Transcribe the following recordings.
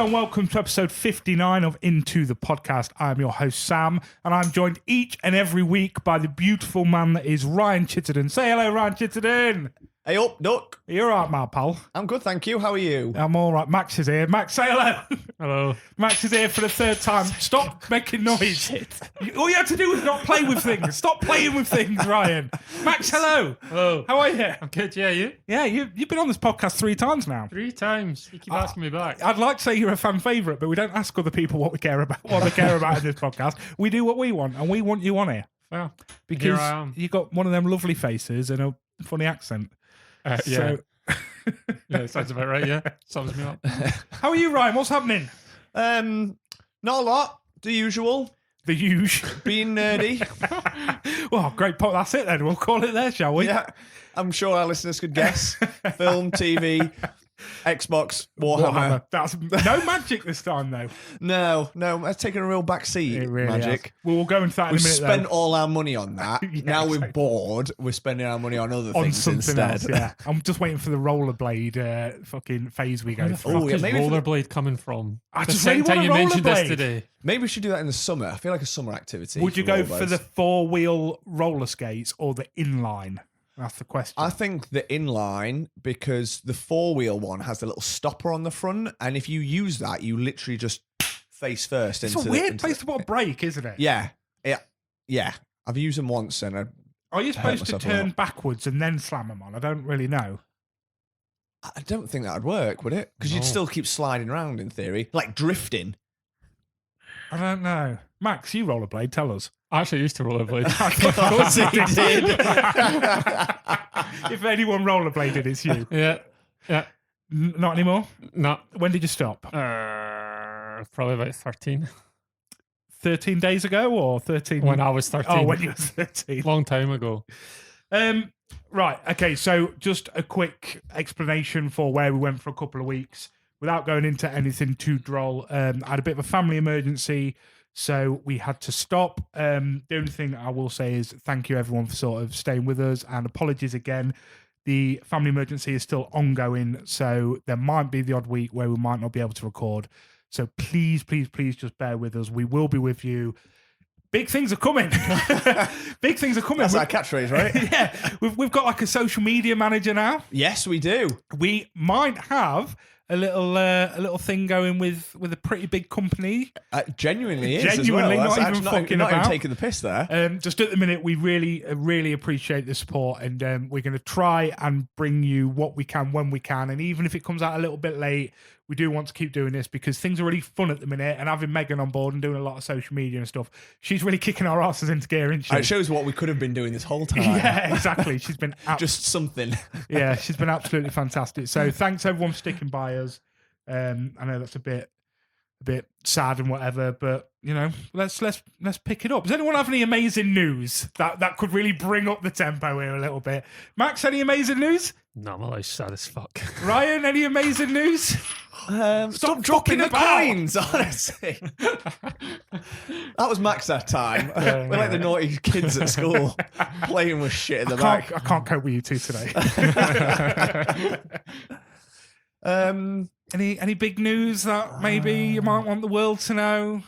and welcome to episode 59 of Into the Podcast. I'm your host, Sam, and I'm joined each and every week by the beautiful man that is Ryan Chittenden. Say hello, Ryan Chittenden. Hey up, Duck. You're all right, my pal. I'm good, thank you. How are you? I'm all right. Max is here. Max, say hello. Hello. Max is here for the third time. Stop making noise. All you had to do was not play with things. Stop playing with things, Ryan. Max, hello. Hello. How are you? I'm good, yeah, you? Yeah, you've been on this podcast 3 times now. 3 times. You keep asking me back. I'd like to say you're a fan favourite, but we don't ask other people what we care about, what they care about in this podcast. We do what we want, and we want you on here. Well, Because here I am. you got one of them lovely faces and a funny accent. Yeah. So, Yeah, sounds about right, yeah. Sums me up. how are you, Ryan? What's happening? Not a lot. The usual. The usual. Being nerdy. Well, great pot. That's it then. We'll call it there, shall we? Yeah. I'm sure our listeners could guess. Film, TV, Xbox, Warhammer. That's no magic this time, though. No, that's taken a real back seat. It really Magic. has. Well, we'll go into that in We've a minute. spent all our money on that. Yeah, now exactly. we're bored. We're spending our money on other on things something instead. else. Yeah, I'm just waiting for the rollerblade fucking phase we go Where the through. fuck Oh, yeah, is maybe for the- rollerblade coming from? I The just same really time want you a mentioned this rollerblade. today. Maybe we should do that in the summer. I feel like a summer activity. Would you go for rollerblades. the 4-wheel roller skates or the inline? That's the question. I think the inline, because the 4-wheel one has the little stopper on the front, and if you use that, you literally just face first it's into a weird into place to put a brake, isn't it? Yeah. I've used them once, and Are you supposed to myself a turn lot. backwards and then slam them on? I don't really know. I don't think that would work, would it? Because No. you'd still keep sliding around in theory, like drifting. I don't know. Max, you rollerblade. Tell us. I actually used to rollerblade. Of course he did. If anyone rollerbladed, it's you. Yeah. Not anymore. No. When did you stop? Probably about 13. 13 days ago or 13? When I was 13. Oh, when you were 13. Long time ago. Right. Okay. So just a quick explanation for where we went for a couple of weeks without going into anything too droll. I had a bit of a family emergency, so we had to stop. The only thing I will say is thank you everyone for sort of staying with us, and apologies again. The family emergency is still ongoing, so there might be the odd week where we might not be able to record. So please just bear with us. We will be with you. Big things are coming. Big things are coming. That's our catchphrase, right? Yeah, we've got like a social media manager now. Yes, we do. We might have a little thing going with a pretty big company. Genuinely is Genuinely, as well. not That's even actually fucking not even about. taking the piss there. Just at the minute, we really appreciate the support, and we're going to try and bring you what we can when we can. And even if it comes out a little bit late, we do want to keep doing this because things are really fun at the minute. And having Megan on board and doing a lot of social media and stuff, she's really kicking our asses into gear, isn't she? It shows what we could have been doing this whole time. Yeah, exactly. She's been Just something. yeah, she's been absolutely fantastic. So thanks everyone for sticking by us. I know that's a bit sad and whatever, but you know, let's pick it up. Does anyone have any amazing news that could really bring up the tempo here a little bit? Max, any amazing news? No, my life's sad as fuck. Ryan, any amazing news? Stop dropping the about. coins, honestly. That was Max that time. Yeah, We're like the naughty kids at school playing with shit in the back. I can't cope with you two today. Any big news that maybe you might want the world to know?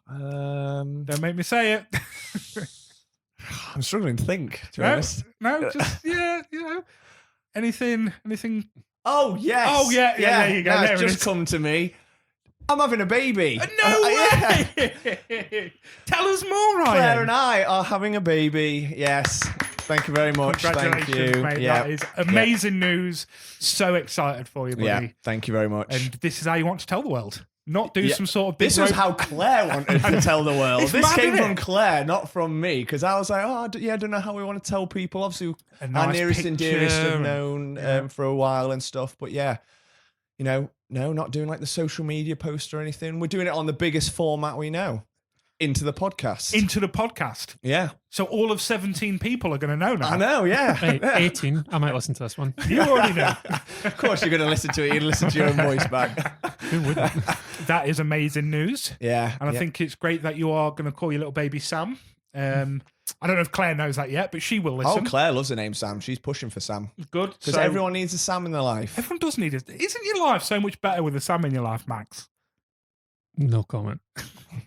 Don't make me say it. I'm struggling to think, to be No, honest. no, just yeah, you know, anything. Oh, yes. Oh, yeah, there you go. Now There it's it just is. come to me. I'm having a baby. No Yeah. way! Tell us more, Ryan. Claire and I are having a baby. Yes. Thank you very much. Thank Congratulations, you. mate. Yeah. That is amazing news. So excited for you, buddy. Yeah. Thank you very much. And this is how you want to tell the world. Not do Yeah. some sort of big This was rope- how Claire wanted to tell the world. It's This mad, came isn't from it? Claire, not from me, because I was like, I don't know how we want to tell people. Obviously, A our nice nearest and dearest picture have and- known yeah. for a while and stuff. But yeah, you know, no, not doing like the social media post or anything. We're doing it on the biggest format we know. Into the podcast. into the podcast. Yeah. So all of 17 people are going to know now. I know, yeah. Hey, 18. I might listen to this one. You already know. Of course you're going to listen to it. You're going to listen to your own voice back. Who wouldn't? That is amazing news. Yeah. And I yeah. think it's great that you are going to call your little baby Sam. I don't know if Claire knows that yet, but she will Oh, listen. Claire loves the name Sam. She's pushing for Sam. Good. Because So everyone needs a Sam in their life. everyone does need it. Isn't your life so much better with a Sam in your life, Max? No comment.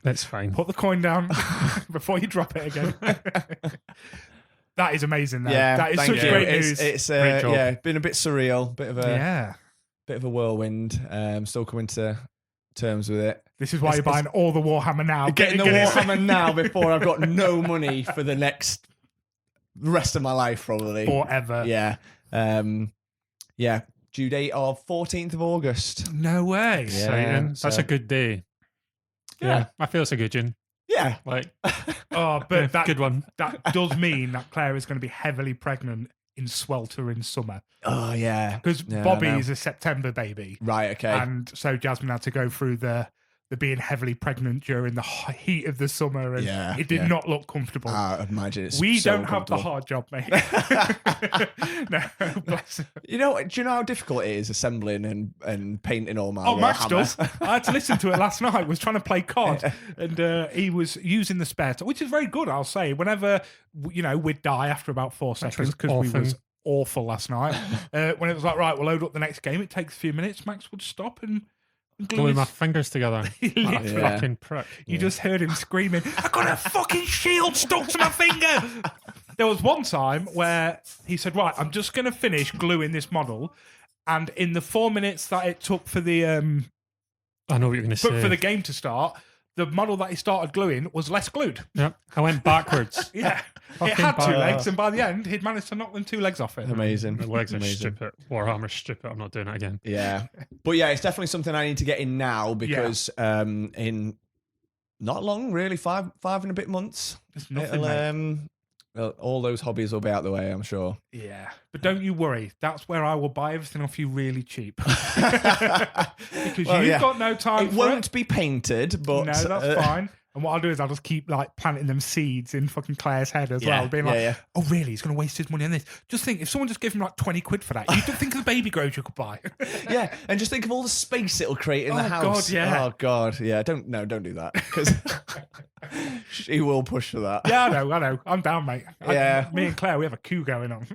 That's fine. Put the coin down before you drop it again. That is amazing, though. Yeah, that is thank such you. great news. It's Great job. yeah, been a bit surreal, bit of a whirlwind. Still coming to terms with it. This is why you're buying all the Warhammer now. Getting the Warhammer now before I've got no money for the rest of my life, probably. forever. Yeah. Yeah. Due date of 14th of August. No way. Yeah. Exciting. That's so- a good day. Yeah. I feel it's a good one. Yeah. Like, Oh, but that good one. that does mean that Claire is going to be heavily pregnant in sweltering summer Oh, yeah. because Yeah, Bobby I know. is a September baby, Right, okay. and so Jasmine had to go through the being heavily pregnant during the heat of the summer, and Yeah, it did yeah. not look comfortable. I imagine it's We so don't have the uncomfortable. hard job, mate. No, bless him. Do you know how difficult it is assembling and painting all my Oh, Max Warhammer? does. I had to listen to it last night. Was trying to play COD, and he was using the spare time, which is very good, I'll say. Whenever we'd die after about 4 seconds because we was often. awful last night. When it was like, right, we'll load up the next game. It takes a few minutes. Max would stop and glue Gluing my his. fingers together. Literally. That Yeah. fucking prick. You just heard him screaming, "I got a fucking shield stuck to my finger." There was one time where he said, "Right, I'm just going to finish gluing this model," and in the 4 minutes that it took for the I know what you're going to say. for the game to start, the model that he started gluing was less glued. Yep. I went backwards. Yeah, it Fucking had 2 bad. legs, and by the end, he'd managed to knock them 2 legs off it. Amazing. The legs are Amazing. stupid. Warhammer stupid. I'm not doing it again. Yeah. But yeah, it's definitely something I need to get in now because in not long, really, five and a bit months, It's nothing, it'll, mate. well, all those hobbies will be out the way, I'm sure. Yeah, but don't you worry. That's where I will buy everything off you really cheap because Well, you've yeah. got no time It for won't be painted, but No, that's fine. And what I'll do is I'll just keep like planting them seeds in fucking Claire's head as Yeah, well, being yeah, like, yeah. "Oh, really? He's going to waste his money on this." Just think, if someone just gave him like 20 quid for that, you don't think of the baby grows you could buy. Yeah, and just think of all the space it'll create in the Oh, house. God, yeah. Oh God, yeah. Don't do that because she will push for that. Yeah, I know. I'm down, mate. Yeah. Me and Claire, we have a coup going on.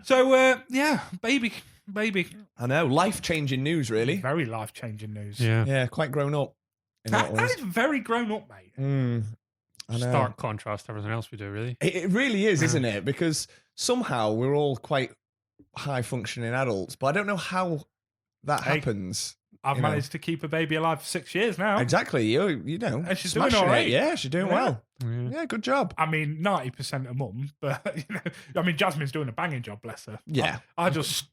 So, yeah, baby. I know. Life-changing news, really. Very life-changing news. Yeah. Yeah, quite grown up. In That that is very grown up, mate. I know. Stark contrast to everything else we do, really. It really is, isn't it? Because somehow we're all quite high-functioning adults, but I don't know how that Hey. happens. I've You know. managed to keep a baby alive for 6 years now. Exactly. You know, And she's doing smashing all it. right. Yeah, she's doing Yeah. well. Yeah. Yeah, good job. I mean, 90% a mum, but Jasmine's doing a banging job, bless her. Yeah. I just,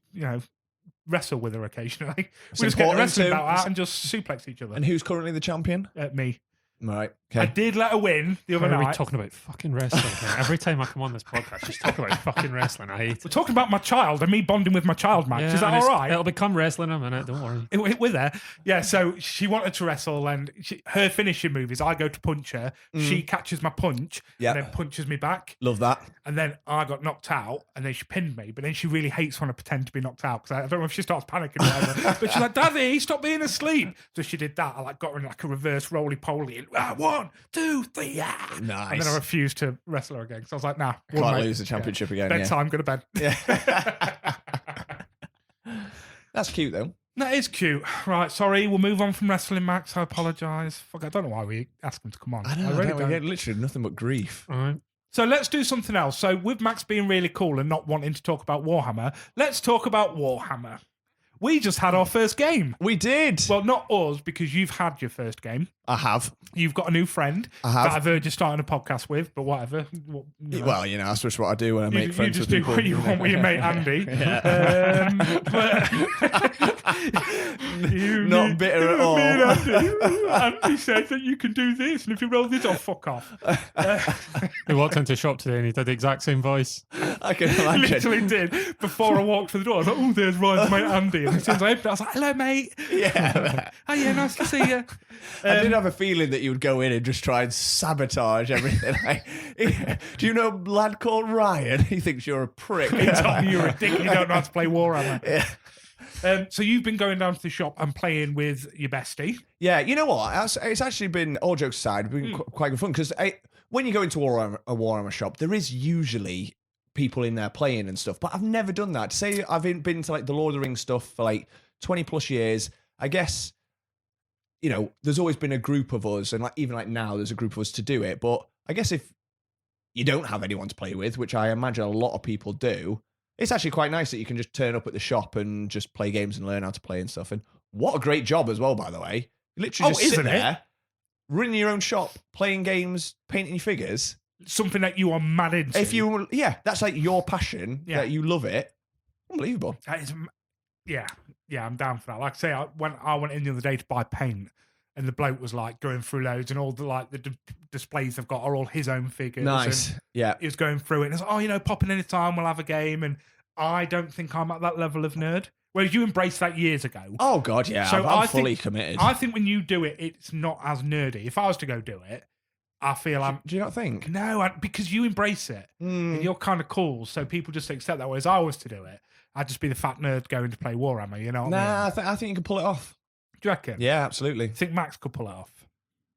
wrestle with her occasionally. It's We just get the important wrestling to- bout out and just suplex each other. And who's currently the champion? Me. Right. I Okay. did let her win the Why other are we night. talking about fucking wrestling again? Every time I come on this podcast, just talk about fucking wrestling. I hate We're it. talking about my child and me bonding with my child, Max. Is that and all it's- right? It'll become wrestling in a minute. Don't worry. With her, yeah. So she wanted to wrestle, and her finishing move is I go to punch her, she catches my punch, Yep. and then punches me back, Love that. and then I got knocked out, and then she pinned me. But then she really hates when I pretend to be knocked out because I don't know if she starts panicking or whatever. But she's like, "Daddy, stop being asleep." So she did that. I got her in like a reverse roly poly, and 1, 2, 3, yeah. Nice. And then I refused to wrestle her again. So I was like, "Nah, won, Can't mate." lose the championship again. Bedtime, go to bed. Yeah. That's cute though. That is cute. Right, sorry, we'll move on from wrestling, Max. I apologise. Fuck, I don't know why we asked him to come on. I know. really We don't. get literally nothing but grief. All right. So let's do something else. So with Max being really cool and not wanting to talk about Warhammer, let's talk about Warhammer. We just had our first game. We did. Well, not us, because you've had your first game. I have. You've got a new friend I have. that I've heard you starting a podcast with, but whatever. Well, that's just what I do when I make you friends just with do people. what you want with your mate Andy. Not bitter at all. Andy says that you can do this, and if you roll this off, fuck off. He walked into a shop today and he did the exact same voice. I can imagine. Literally did. Before I walked through the door, I was like, "Oh, there's Ryan's mate Andy." And as soon as I opened it, I was like, "Hello, mate. Yeah. Oh yeah, nice to see you." I did have a feeling that you would go in and just try and sabotage everything. Do you know a lad called Ryan? He thinks you're a prick. He told me you're a dick. You don't know how to play Warhammer. Yeah. So you've been going down to the shop and playing with your bestie. Yeah, you know what? It's actually been, all jokes aside, been quite good fun because when you go into a Warhammer shop, there is usually people in there playing and stuff, but I've never done that. To say I've been to like the Lord of the Rings stuff for like 20 plus years, I guess, you know, there's always been a group of us, and like even like now, there's a group of us to do it. But I guess if you don't have anyone to play with, which I imagine a lot of people do, it's actually quite nice that you can just turn up at the shop and just play games and learn how to play and stuff. And what a great job as well, by the way. You literally just sit isn't it? there, running your own shop, playing games, painting your figures. Something that you are mad into. That's like your passion, Yeah. that you love it. Unbelievable. That is, yeah, I'm down for that. Like I say, when I went in the other day to buy paint, and the bloke was like going through loads, and all the like the displays they've got are all his own figures. Nice. And Yeah. he was going through it, and it's pop in any time, we'll have a game. And I don't think I'm at that level of nerd. Whereas you embraced that years ago. Oh, God, yeah. So I'm fully committed. I think when you do it, it's not as nerdy. If I was to go do it, I feel Do you not think? No, because you embrace it. Mm. And you're kind of cool, so people just accept that. Whereas I was to do it, I'd just be the fat nerd going to play Warhammer, you know what I mean? I think you can pull it off. Do you reckon? Yeah, absolutely. I think Max could pull it off.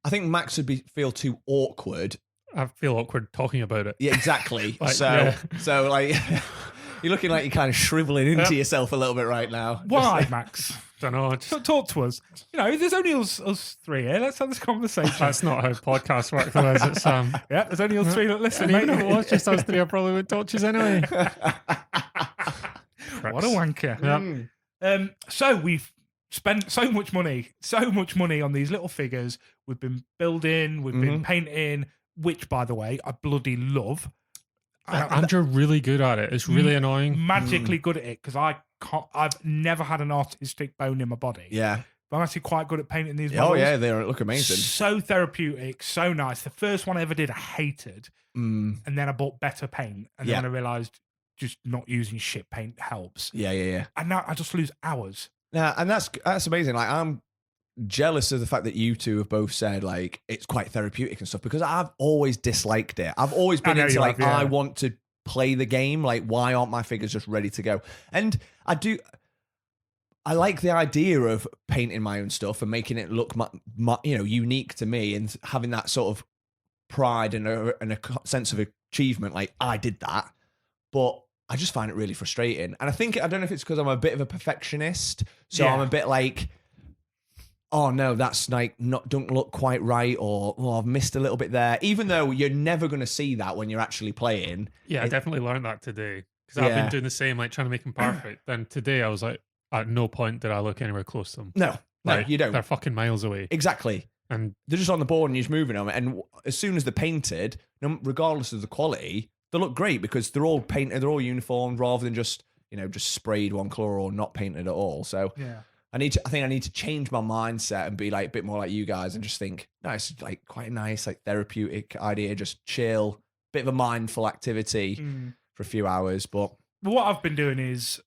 I think Max would feel too awkward. I feel awkward talking about it. Yeah, exactly. Like, so like you're looking like you're kind of shriveling into yourself a little bit right now. Why, Max? Don't know. Talk to us. You know, there's only us three here. Let's have this conversation. That's not how podcasts work, though, is it, Sam? Yeah, there's only us three that listen, And even mate. if it was just us three, I probably would torches anyway. What a wanker. Yeah. So we've spent so much money on these little figures. We've been building, we've been painting, which, by the way, I bloody love. And you're really good at it. It's really annoying. Magically good at it because I've never had an artistic bone in my body. Yeah. But I'm actually quite good at painting these Oh models. yeah, they look amazing. So therapeutic, so nice. The first one I ever did, I hated. And then I bought better paint. And then I realized just not using shit paint helps. Yeah. And now I just lose hours. Yeah, and that's amazing. Like I'm jealous of the fact that you two have both said like it's quite therapeutic and stuff because I've always disliked it. I've always been into like I want to play the game. Like why aren't my figures just ready to go? And I like the idea of painting my own stuff and making it look unique to me and having that sort of pride and a sense of achievement. Like I did that, but I just find it really frustrating. And I don't know if it's because I'm a bit of a perfectionist. So I'm a bit like, oh no, that's like don't look quite right, or I've missed a little bit there. Even though you're never going to see that when you're actually playing. Yeah, I definitely learned that today. Because I've been doing the same, like trying to make them perfect. Then today I was like, at no point did I look anywhere close to them. No, like, you don't. They're fucking miles away. Exactly. And they're just on the board and you're just moving them. And as soon as they're painted, regardless of the quality, they look great because they're all painted, they're all uniformed rather than just sprayed one color or not painted at all. So I think I need to change my mindset and be like a bit more like you guys and just think, no, it's like quite a nice, like therapeutic idea, just chill, bit of a mindful activity for a few hours. But what I've been doing is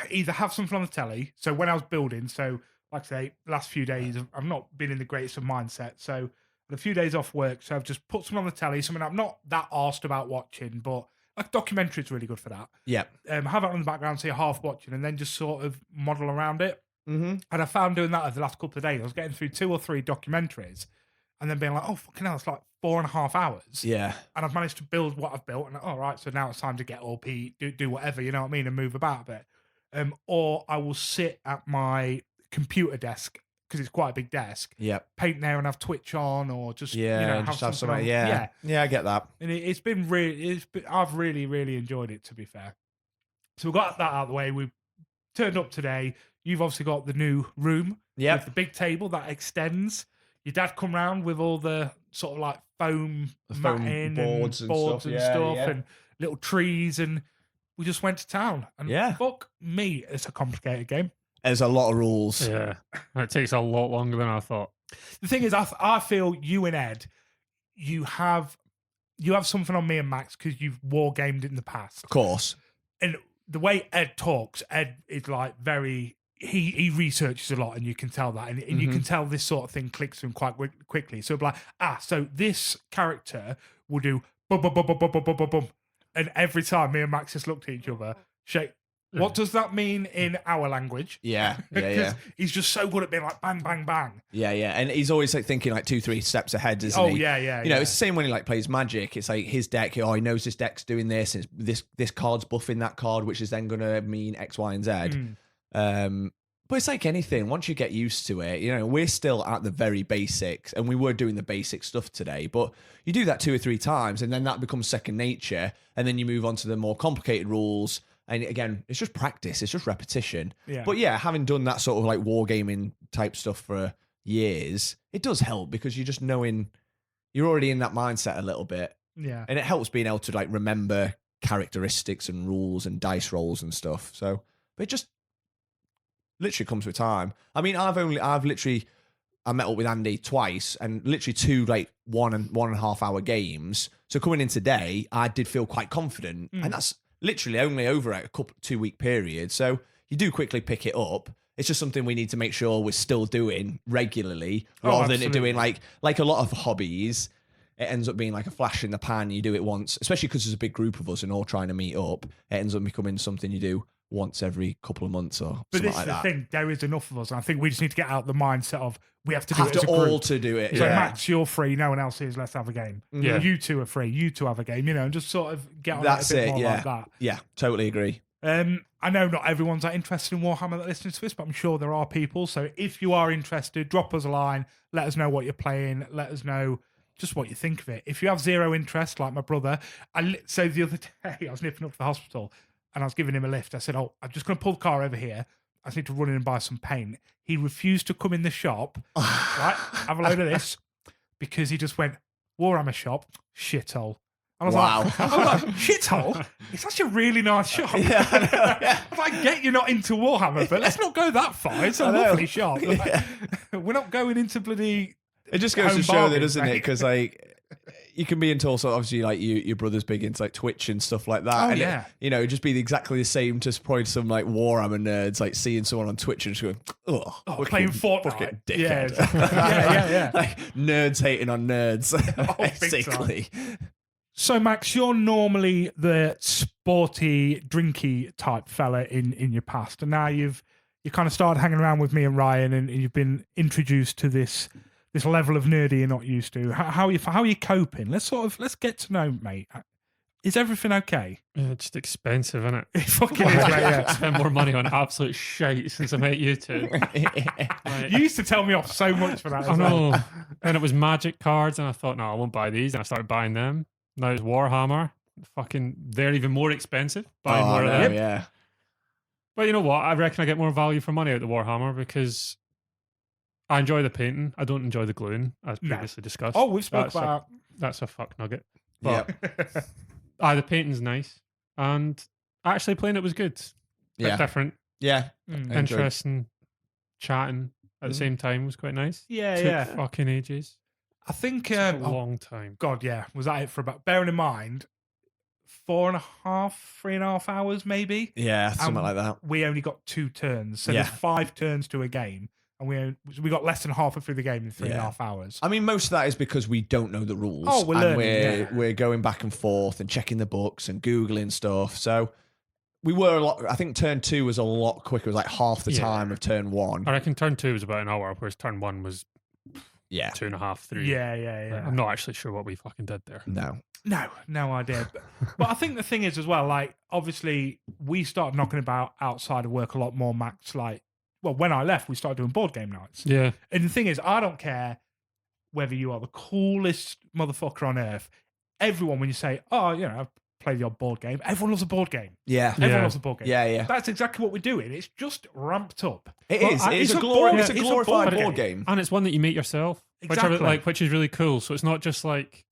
either have something on the telly. So when I was building, so like I say, last few days, I've not been in the greatest of mindset. So I had a few days off work. So I've just put something on the telly, something I'm not that arsed about watching, but like documentary is really good for that. Yeah. Have it on the background, so you're half watching, and then just sort of model around it. Mm-hmm. And I found doing that over the last couple of days. I was getting through 2 or 3 documentaries and then being like, oh, fucking hell, it's like 4.5 hours. Yeah. And I've managed to build what I've built. And all right, so now it's time to get up, eat, do whatever, you know what I mean, and move about a bit. Or I will sit at my computer desk, because it's quite a big desk, paint there and have Twitch on, or just, just have something. on. Yeah, I get that. And it's been really, I've really, really enjoyed it, to be fair. So we got that out of the way. We turned up today. You've obviously got the new room with the big table that extends. Your dad come round with all the sort of like foam matting boards and stuff, and little trees, and we just went to town. And fuck me, it's a complicated game. There's a lot of rules. Yeah, it takes a lot longer than I thought. The thing is, I feel you and Ed, you have something on me and Max because you've war gamed in the past. Of course. And the way Ed talks, Ed is like very... He researches a lot, and you can tell that, and you can tell this sort of thing clicks to him quite quickly. So like, so this character will do bum bum bum bum bum bum bum bum, and every time me and Max just looked at each other, shake. What does that mean in our language? Yeah. Because he's just so good at being like bang, bang, bang. Yeah, and he's always like thinking like 2-3 steps ahead, isn't he? Yeah. You know, it's the same when he like plays Magic. It's like his deck. Oh, he knows this deck's doing this. And this card's buffing that card, which is then gonna mean X, Y, and Z. But it's like anything. Once you get used to it, you know, we're still at the very basics, and we were doing the basic stuff today. But you do that 2 or 3 times, and then that becomes second nature, and then you move on to the more complicated rules. And again, it's just practice. It's just repetition. Yeah. But yeah, having done that sort of like wargaming type stuff for years, it does help because you're just knowing you're already in that mindset a little bit. Yeah. And it helps being able to like remember characteristics and rules and dice rolls and stuff. So, but it just literally comes with time. I mean, I met up with Andy twice and literally 2 like 1.5 hour games. So coming in today, I did feel quite confident. And that's literally only over a 2-week period. So you do quickly pick it up. It's just something we need to make sure we're still doing regularly rather than it doing like a lot of hobbies. It ends up being like a flash in the pan. You do it once, especially because there's a big group of us and all trying to meet up. It ends up becoming something you do once every couple of months or but something this like is that. the thing, there is enough of us, and I think we just need to get out the mindset of we have to do it as a all group. to do it. So Yeah. Max, you're free, no one else is, let's have a game. Yeah. You 2 are free, you 2 have a game, you know, and just sort of get on That's it a bit it, more yeah. like that. Yeah, totally agree. I know not everyone's that interested in Warhammer that listens to this, but I'm sure there are people. So if you are interested, drop us a line, let us know what you're playing, let us know just what you think of it. If you have zero interest, like my brother, so the other day I was nipping up to the hospital and I was giving him a lift. I said, I'm just going to pull the car over here. I just need to run in and buy some paint. He refused to come in the shop, right? Have a load of this, because he just went, Warhammer shop, shithole. And I was like, shithole? It's actually a really nice shop. I was like, I get you're not into Warhammer, but let's not go that far. It's a lovely shop. Like, we're not going into bloody... It just goes home to show bargains, that, doesn't it? mate. Because like you can be into also obviously like your brother's big into like Twitch and stuff like that. Oh, and yeah. it'd just be exactly the same to probably some like Warhammer nerds like seeing someone on Twitch and just going, playing Fortnite. fucking Yeah, dickhead. yeah. Like nerds hating on nerds, big time. basically. So, Max, you're normally the sporty, drinky type fella in your past, and now you kind of started hanging around with me and Ryan, and you've been introduced to this level of nerdy you're not used to. How are you coping? Let's get to know, mate. Is everything okay? It's just expensive, isn't it? It fucking is, mate. Yeah. Spend more money on absolute shite since I met you two. You used to tell me off so much for that. I know. And it was Magic cards, and I thought, no, I won't buy these, and I started buying them. Now it's Warhammer. Fucking, they're even more expensive. Buying more of them. Yeah. But you know what? I reckon I get more value for money out of the Warhammer because I enjoy the painting. I don't enjoy the gluing, as previously discussed. Oh, we've spoken about that's a fuck nugget. But the painting's nice, and actually playing it was good. Bit different, Yeah. interesting, chatting at the same time was quite nice. Yeah, Took fucking ages. I think A long time. God, yeah. Was that it for about? Bearing in mind, 3.5 hours, maybe. Yeah, something like that. We only got 2 turns, so there's 5 turns to a game, and we got less than halfway through the game in 3.5 hours. I mean, most of that is because we don't know the rules. Oh, we're learning, we're going back and forth and checking the books and Googling stuff. So we were a lot. I think turn 2 was a lot quicker. It was like half the time of turn 1. I reckon turn 2 was about an hour, whereas turn 1 was 2.5, 3. Yeah. I'm not actually sure what we fucking did there. No idea. But I think the thing is as well, like, obviously we started knocking about outside of work a lot more, Max. Like, well, when I left, we started doing board game nights. Yeah. And the thing is, I don't care whether you are the coolest motherfucker on earth. Everyone, when you say, I've played the odd board game, everyone loves a board game. Yeah. Everyone loves a board game. Yeah. That's exactly what we're doing. It's just ramped up. It is. It's a glorified board game. And it's one that you make yourself, Exactly. which is really cool. So it's not just like,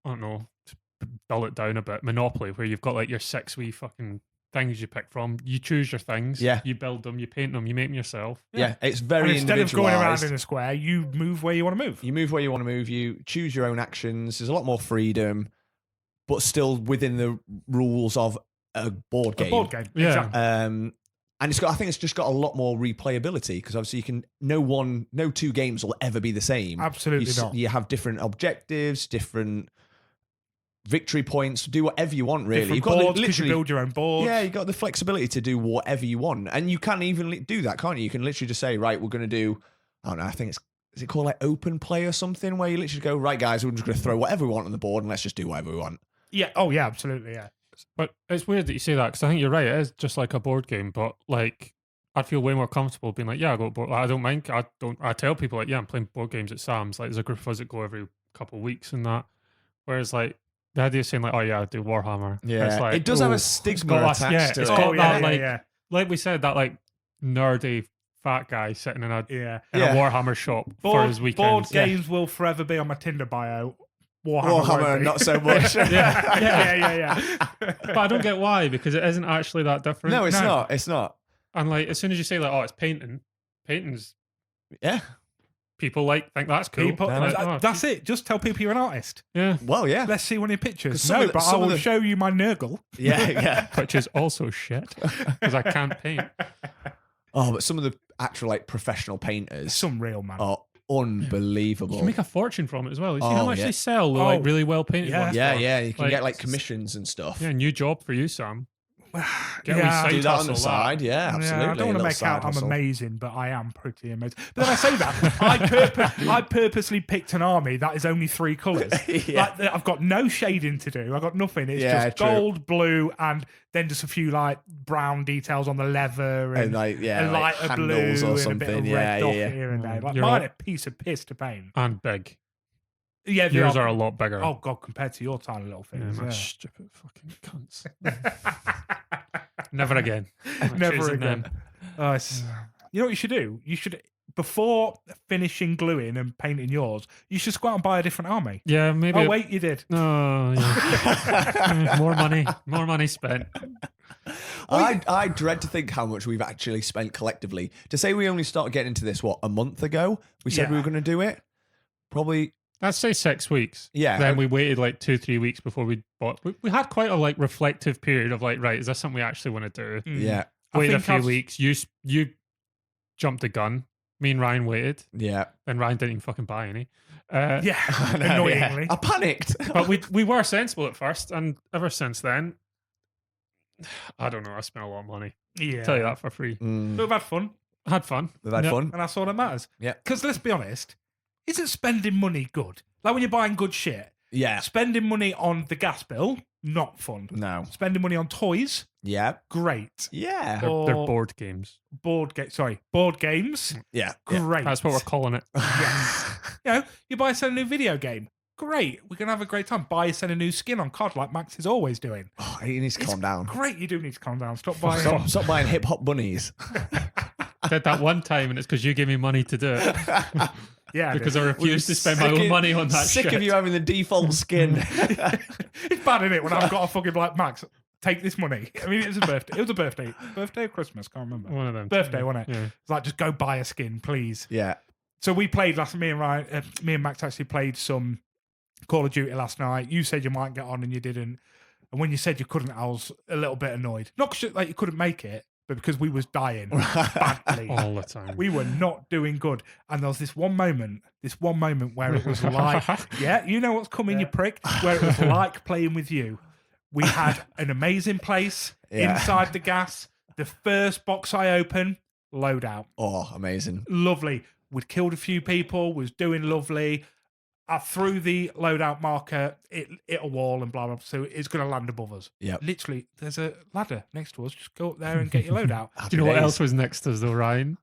I don't know, to dull it down a bit, Monopoly, where you've got like your 6 wee fucking things you pick from. You choose your things. Yeah. You build them, you paint them, you make them yourself. Yeah, it's very And instead of going around individualized. in a square, you move where you want to move. You move where you want to move. You choose your own actions. There's a lot more freedom, but still within the rules of a board game. A board game. Yeah. Exactly. And I think it's just got a lot more replayability because obviously you can no 2 games will ever be the same. Absolutely not. You have different objectives, different victory points, do whatever you want, really. Different You've got boards, the, 'cause you build your own board. Yeah, you've got the flexibility to do whatever you want. And you can even do that, can't you? You can literally just say, right, we're going to do, I don't know, I think is it called like open play or something, where you literally go, right, guys, we're just going to throw whatever we want on the board and let's just do whatever we want. Yeah. Oh, yeah, absolutely, yeah. But it's weird that you say that, because I think you're right. It is just like a board game, but like I'd feel way more comfortable being like, yeah, I go board. Like, I don't mind. I tell people like, yeah, I'm playing board games at Sam's. Like, there's a group of us that go every couple of weeks and that. Whereas like the idea of saying like, oh yeah, I do Warhammer. Yeah, it's like, it does have a stigma attached to it's it. got that like we said, that like nerdy fat guy sitting in a Warhammer shop for his weekends. Board games will forever be on my Tinder bio. Warhammer not so much. yeah. But I don't get why, because it isn't actually that different. No, it's not. It's not. And like as soon as you say like, oh, it's painting's people think that's cool. People, that's it. Just tell people you're an artist. Yeah. Well, yeah. Let's see one of your pictures. No, but I will show you my Nurgle. Yeah. Which is also shit because I can't paint. Oh, but some of the actual like professional painters, some real man, are unbelievable. You can make a fortune from it as well. You see how much they sell the like really well painted ones? Yeah. You can get like commissions and stuff. Yeah, new job for you, Sam. Do that on the side. Yeah, absolutely. I don't want to make out I'm amazing, but I am pretty amazing. But then I say that I purposely picked an army that is only 3 colours. Like, I've got no shading to do. I've got nothing. It's just gold, blue, and then just a few like brown details on the leather and like a lighter like blue or and something. a bit of red dot here and there. Like mine, a piece of piss to paint. And big. Yeah, yours are a lot bigger. Oh god, compared to your tiny little things. Yeah, stupid fucking cunts. Never again. Never again. You know what you should do? You should, before finishing gluing and painting yours, you should go out and buy a different army. Yeah, maybe. Oh wait, you did. Oh, yeah. More money spent. I dread to think how much we've actually spent collectively. To say we only started getting into this, a month ago? We said we were going to do it? Probably... Let's say 6 weeks. Yeah. Then we waited like 2-3 weeks before we bought. We had quite a like reflective period of like, right, is this something we actually want to do? Yeah. Waited a few weeks. You jumped the gun. Me and Ryan waited. Yeah. And Ryan didn't even fucking buy any. Annoyingly. I panicked. But we were sensible at first, and ever since then, I don't know. I spent a lot of money. Yeah. Tell you that for free. But we've had fun. Had fun. We've had fun. And that's all that matters. Yeah. Because let's be honest, isn't spending money good? Like when you're buying good shit. Yeah. Spending money on the gas bill, not fun. No. Spending money on toys, yeah. Great. Yeah. They're board games. Board games. Yeah. Great. That's what we're calling it. Yes. You buy a new video game. Great. We're going to have a great time. Buy a new skin on COD like Max is always doing. Oh, he needs to calm down. Great. You do need to calm down. Stop buying. Stop buying hip hop bunnies. Did that one time, and it's because you gave me money to do it. Yeah, because I refused to spend my own money on that sick shit. of you having the default skin. It's bad, isn't it, when I've got a fucking like, Max, take this money. I mean, it was a birthday. It was a birthday. Birthday or Christmas? Can't remember. One of them. Birthday, wasn't it? Yeah. It's like, just go buy a skin, please. Yeah. So we played me and Max actually played some Call of Duty last night. You said you might get on and you didn't. And when you said you couldn't, I was a little bit annoyed. Not because like you couldn't make it, but because we was dying badly all the time. We were not doing good. And there was this one moment where it was like, yeah, you know what's coming, you prick, where it was like playing with you. We had an amazing place inside the gas. The first box I opened, loadout. Oh, amazing. Lovely. We'd killed a few people, was doing lovely. I threw the loadout marker, it hit a wall and blah, blah, blah. So it's going to land above us. Yeah. Literally, there's a ladder next to us. Just go up there and get your loadout. Do you know what else was next to us though, Ryan?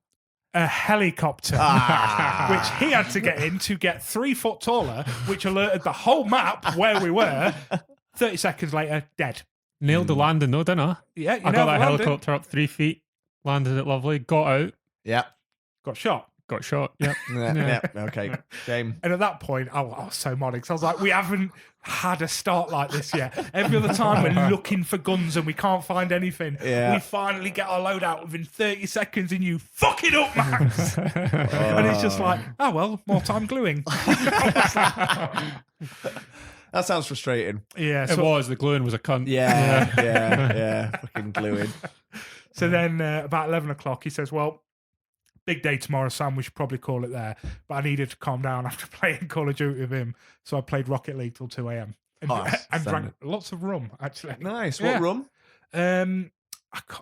A helicopter, which he had to get in to get 3 foot taller, which alerted the whole map where we were. 30 seconds later, dead. Nailed the landing though, didn't I? Yeah, I got that helicopter up 3 feet, landed it lovely, got out. Yeah. Got shot. Got shot. Yep. Yeah. Okay. Shame. And at that point, I was so mad because I was like, we haven't had a start like this yet. Every other time we're looking for guns and we can't find anything. Yeah. We finally get our loadout within 30 seconds and you fuck it up, Max. And it's just like, oh, well, more time gluing. That sounds frustrating. Yeah. It was. The gluing was a cunt. Yeah. Fucking gluing. So then about 11 o'clock, he says, well, big day tomorrow, Sam. We should probably call it there. But I needed to calm down after playing Call of Duty with him. So I played Rocket League till 2 a.m. and, Oh, and drank lots of rum. Actually, Nice. Yeah. What rum?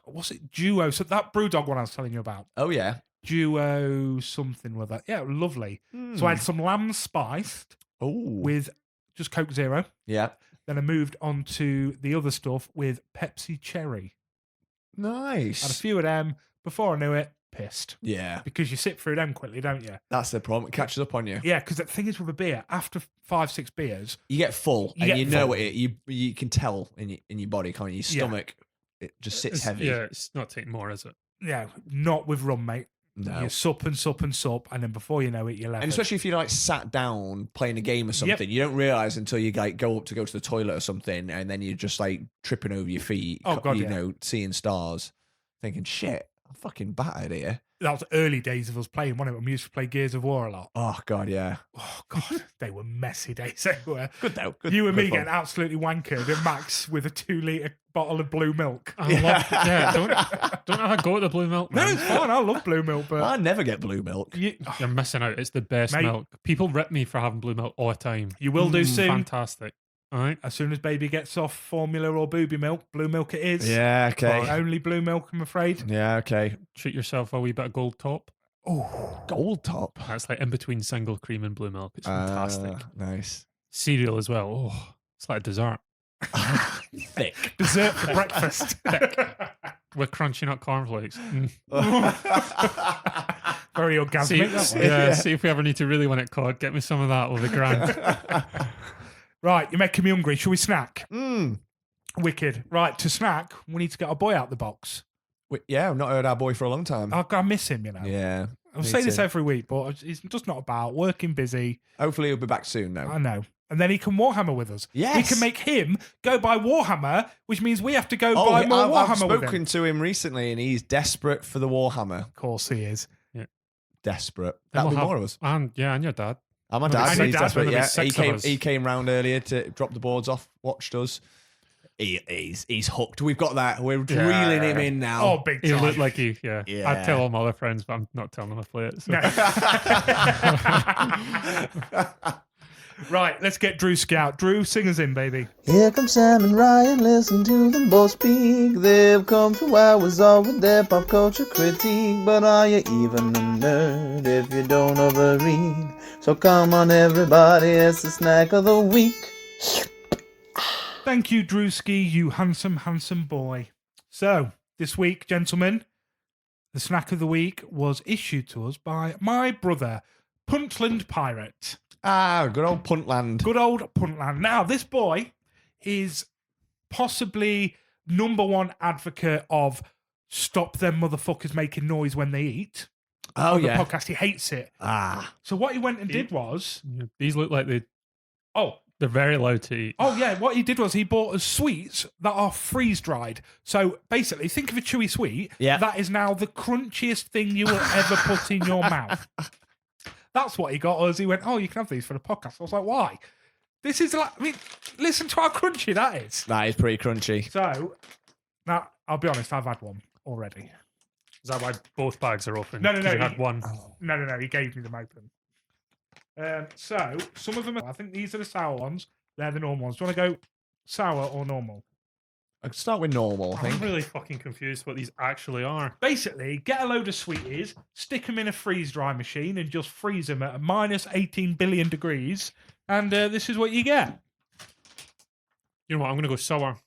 Was it Duo? So that BrewDog one I was telling you about. Oh yeah. Duo something with that. Yeah, lovely. So I had some lamb spiced Oh. with just Coke Zero. Yeah. Then I moved on to the other stuff with Pepsi Cherry. Nice. Had a few of them. Before I knew it, pissed. Yeah. Because you sit through them quickly, don't you? That's the problem. It catches up on you. Yeah, because the thing is with a beer, after 5-6 beers, You get full, You and get you know full. it. You can tell in your body, can't you? Your stomach, it just sits heavy. Yeah, it's not taking more, is it? yeah, not with rum, mate. No. You sup and sup and sup, and then before you know it, you're left. And especially if you're like sat down playing a game or something, you don't realize until you like go up to go to the toilet or something, and then you're just like tripping over your feet. Oh, God, you yeah. know, seeing stars, thinking, "Shit, I'm fucking battered here." That was early days of us playing, wasn't it? When we used to play Gears of War a lot. Oh God, yeah. Oh, God, they were messy days. They were. Good though. Good, You and good me fun. getting absolutely wankered, and Max with a 2-litre bottle of blue milk. I love, don't have a go at the blue milk, No, man. it's fine. I love blue milk, but I never get blue milk. You're missing out. It's the best Mate. milk. People rip me for having blue milk all the time. you will do soon. Fantastic. All right. As soon as baby gets off formula or booby milk, blue milk it is. Yeah. Okay. Only blue milk, I'm afraid. Yeah. Okay. Treat yourself a wee bit of gold top. Oh, Gold top. That's like in between single cream and blue milk. It's fantastic. Nice. Cereal as well. Oh, it's like a dessert Thick. dessert for breakfast. with crunchy nut cornflakes. Very See, orgasmic. That one. yeah, see if we ever need to really win it, Cod. Get me some of that. We'll be grand. Right, you're making me hungry. Shall we snack? Mm. Wicked. Right, to snack, we need to get our boy out the box. Yeah, I've not heard our boy for a long time. I miss him, you know. Yeah. I'll me say this too. every week, but he's just not about. Working busy. Hopefully he'll be back soon now. I know. And then he can Warhammer with us. We Yes. can make him go buy Warhammer, which means we have to go buy more I've Warhammer with him. spoken to him recently and he's desperate for the Warhammer. Of course he is. Desperate. Then That'll be we'll more have- of us. And your dad. And my And dad, your he's dad, desperate. there'll be Yeah, 6 of us. he came round earlier to drop the boards off, watched us. He's hooked. We've got that. We're reeling him in now. Oh, big He time. looked like he, yeah. Yeah. I'd tell all my other friends, but I'm not telling them I play it. So. No. Right, let's get Drew Scout. Drew, sing us in, baby. Here come Sam and Ryan, listen to them both speak. They've come 2 hours on with their pop culture critique. But are you even a nerd if you don't overread? So come on everybody, it's the snack of the week. Thank you, Drewski, you handsome, handsome boy. So, this week, gentlemen, the snack of the week was issued to us by my brother, Puntland Pirate. Good old Puntland. Good old Puntland. Now, this boy is possibly #1 advocate of stop them motherfuckers making noise when they eat. Oh, On the yeah. podcast, he hates it. Ah. So what he went and did was, Yeah, these look like oh they're very loud to eat. yeah, what he did was he bought us sweets that are freeze dried. So basically, think of a chewy sweet. Yeah. That is now the crunchiest thing you will ever put in your mouth. That's what he got us. He went, oh, you can have these for the podcast. I was like, why? This is like, I mean, listen to how crunchy that is. That is pretty crunchy. So, now, I'll be honest, I've had one already. Is that why both bags are open? No, no, 'Cause no, You had he- one. No, he gave me them open. So, some of them, I think these are the sour ones. They're the normal ones. Do you want to go sour or normal? I could start with normal, I I'm think. really fucking confused what these actually are. Basically, get a load of sweeties, stick them in a freeze dry machine, and just freeze them at a minus 18 billion degrees. And this is what you get. You know what? I'm going to go sour.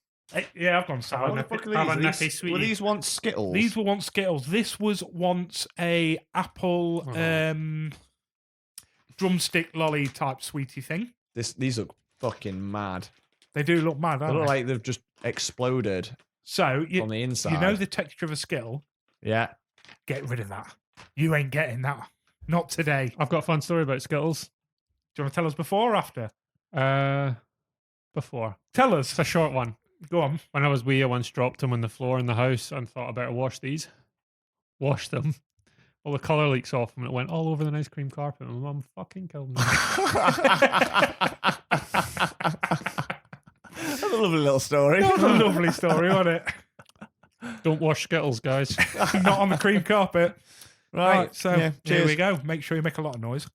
Yeah, I've gone sour. What the fuck are these? Nippy Were sweetie. these once Skittles? These were once Skittles. This was once a apple drumstick lolly type sweetie thing. These look fucking mad. They do look mad, They don't look they? like they've just exploded So, on the inside. you know the texture of a Skittle? Yeah. Get rid of that. You ain't getting that. Not today. I've got a fun story about Skittles. Do you want to tell us before or after? Before. Tell us. It's a short one. Go on. When I was wee, I once dropped them on the floor in the house and thought I better wash these. Washed them. All the colour leaks off them and it went all over the nice cream carpet. And my mum fucking killed me. That's a lovely little story. That was a lovely story, wasn't it? Don't wash Skittles, guys. Not on the cream carpet. Right, so yeah, here cheers. we go. Make sure you make a lot of noise.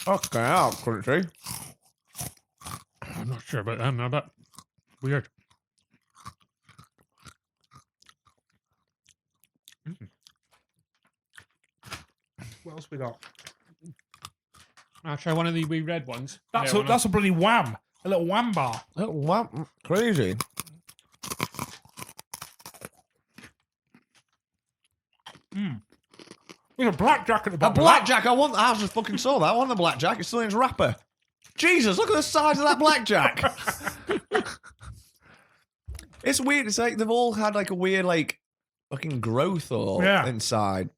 Okay, crunchy. Not sure about them. I bet weird. What else we got? I'll try one of the wee red ones. That's Yeah, a bloody wham. A little wham bar. Oh, wow, crazy. There's a blackjack at the A bottom. blackjack. I just fucking saw that. I want the blackjack. It's still in its wrapper. Jesus, look at the size of that blackjack. It's weird. It's like they've all had like a weird like fucking growth or inside.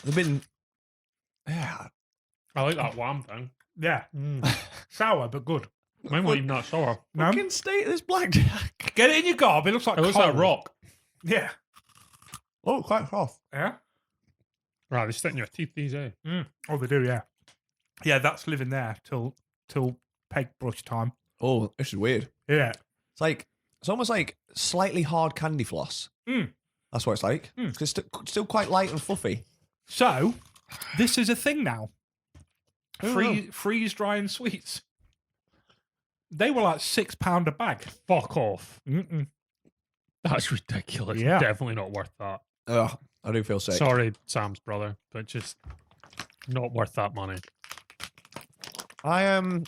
They've been, yeah. I like that wham thing. Yeah. Sour, but good. Mine wasn't even that sour. Fucking state of this blackjack. Get it in your gob. It looks like It looks coal. like rock. Yeah. Oh, quite soft. Yeah. Right, they stick in your teeth these days. Oh, they do, yeah. Yeah, that's living there till peg brush time. Oh, this is weird. Yeah. It's almost like slightly hard candy floss. That's what it's like. It's still quite light and fluffy. So, this is a thing now. Freeze drying sweets. They were like £6 a bag. Fuck off. Mm-mm. That's ridiculous. Yeah. Definitely not worth that. Ugh, I do feel sick. Sorry, Sam's brother, but just not worth that money. I'm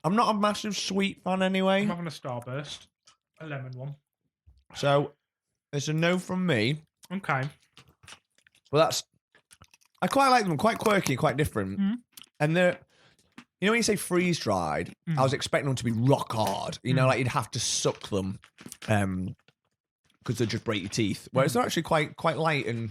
not a massive sweet fan anyway. I'm having a Starburst. A lemon one. So it's a no from me. Okay. Well, I quite like them, quite quirky, quite different. And they're, you know, when you say freeze dried, I was expecting them to be rock hard. You know, like you'd have to suck them, because they just break your teeth. Whereas they're actually quite light and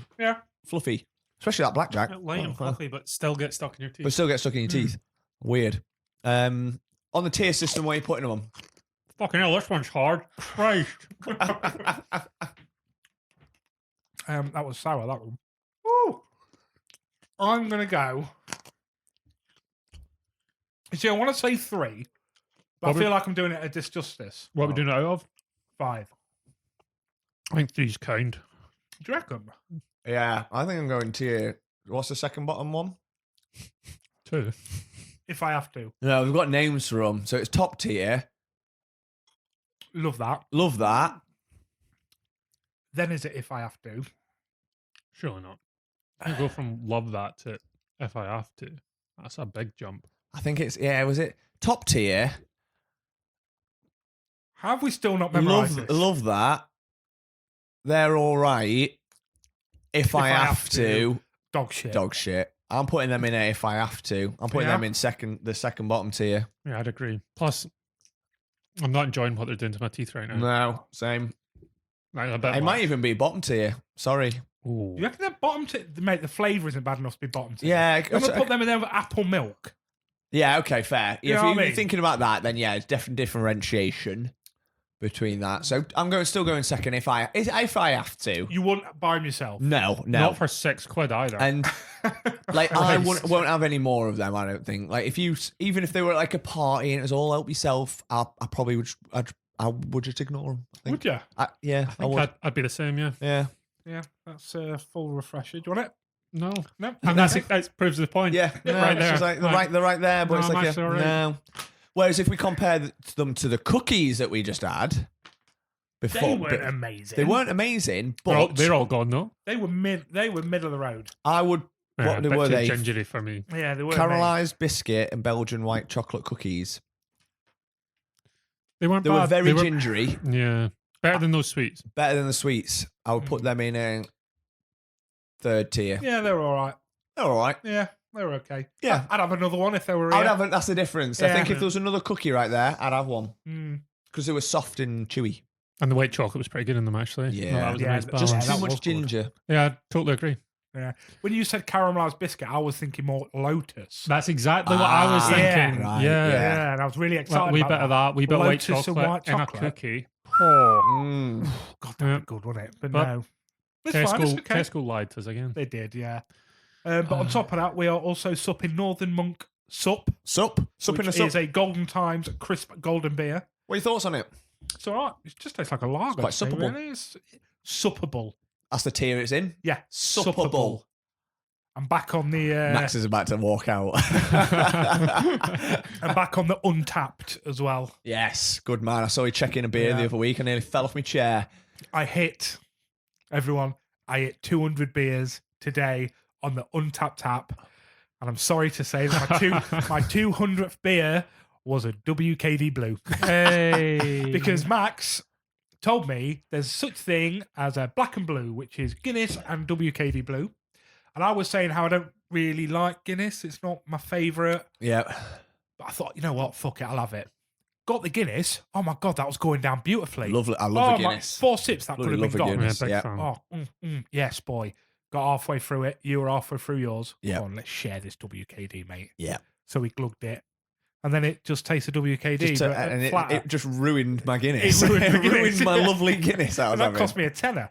fluffy, especially that blackjack. Light and fluffy, but still get stuck in your teeth. But still get stuck in your teeth. Weird. On the tier system, where are you putting them on? Fucking hell, this one's hard. Christ. That was sour, that one. Woo! I'm going to go. See, I want to say 3, but I feel like I'm doing it a disjustice. What are we doing it out of? 5. I think 3's kind. Do you reckon? Yeah, I think I'm going tier. What's the second bottom one? 2. If I have to. No, we've got names for them. So it's top tier. Love that. Love that. Then is it if I have to? Surely not. You go from love that to if I have to. That's a big jump. I think it's, was it top tier? Have we still not memorized this? Love that. They're all right. If I have to. Dog shit. Dog shit. I'm putting them in if I have to. I'm putting them in the second bottom tier. Yeah, I'd agree. Plus, I'm not enjoying what they're doing to my teeth right now. No, same. Like, I bet It might even be bottom tier. Sorry. Ooh. You reckon they're bottom tier? Mate, the flavour isn't bad enough to be bottom tier. Yeah. I'm going to put them in there with apple milk. Yeah, okay, fair. You know If what I you're mean? thinking about that, then yeah, it's definitely differentiation between that. So I'm still going second if I have to. You wouldn't buy them yourself. No. Not for £6 either. And like I won't have any more of them. I don't think. Like even if they were at like a party and it was all help yourself, I probably would. I would just ignore them. Would you? Yeah, I think I'd be the same. Yeah. Yeah. Yeah, that's a full refresher. Do you want it? No. No. And that proves the point. Yeah, no, right it's there. just like they're right there, but No, it's like that's all right. no. Whereas if we compare them to the cookies that we just had before, They weren't amazing. They weren't amazing, but They're all gone though. They were middle of the road. I would. Yeah, What bit were too they? gingery for me. Yeah, they were Caramelized biscuit and Belgian white chocolate cookies. They weren't They bad. were very gingery. Yeah. Better than those sweets. Better than the sweets. I would put them in a third tier. Yeah, they were all right. They're all right. Yeah, they were okay. Yeah. I'd have another one if they were. I'd have that's the difference. I Yeah. think if there was another cookie right there, I'd have one Mm. because they were soft and chewy. And the white chocolate was pretty good in them actually. Yeah. That was a Yeah, nice just balance. Just that too was much good. ginger. Yeah, I totally agree. Yeah. When you said caramelized biscuit, I was thinking more Lotus. That's exactly what I was yeah, thinking. right, yeah. yeah. And I was really Like, excited. wee about bit of that, wee bit of white Lotus and chocolate, white in a chocolate. cookie. Oh. Mm. God, that'd be good, wouldn't it? But But no. It's fine. It's okay. Tesco lied to us again. They did, yeah. But on top of that, we are also supping Northern Monk Sup. Sup in which a sup. is a Golden Times crisp golden beer. What are your thoughts on it? It's all right. It just tastes like a lager. quite to me, suppable. Really. It's suppable. That's the tier it's in. Yeah, Suppable. I'm back on the Max is about to walk out. I'm back on the Untapped as well. Yes, good man. I saw you checking a beer the other week. I nearly fell off my chair. I hit 200 beers today on the Untapped tap, and I'm sorry to say that my 200th beer was a WKD Blue. Hey. Because Max told me there's such thing as a black and blue, which is Guinness and WKD Blue. And I was saying how I don't really like Guinness. It's not my favourite. Yeah. But I thought, you know what? Fuck it. I'll have it. Got the Guinness. Oh my God, that was going down beautifully. Lovely. I love the my, Guinness. 4 sips that Bloody could have been love a gone. Guinness. Yeah, big Yeah. fan. Oh, yes, boy. Got halfway through it. You were halfway through yours. Yeah. Come on, let's share this WKD, mate. Yeah. So we glugged it. And then it just tasted WKD. Just but and flatter. it just ruined my Guinness. It ruined the It ruined Guinness, my yeah. lovely Guinness I was And that having. cost me a tenner.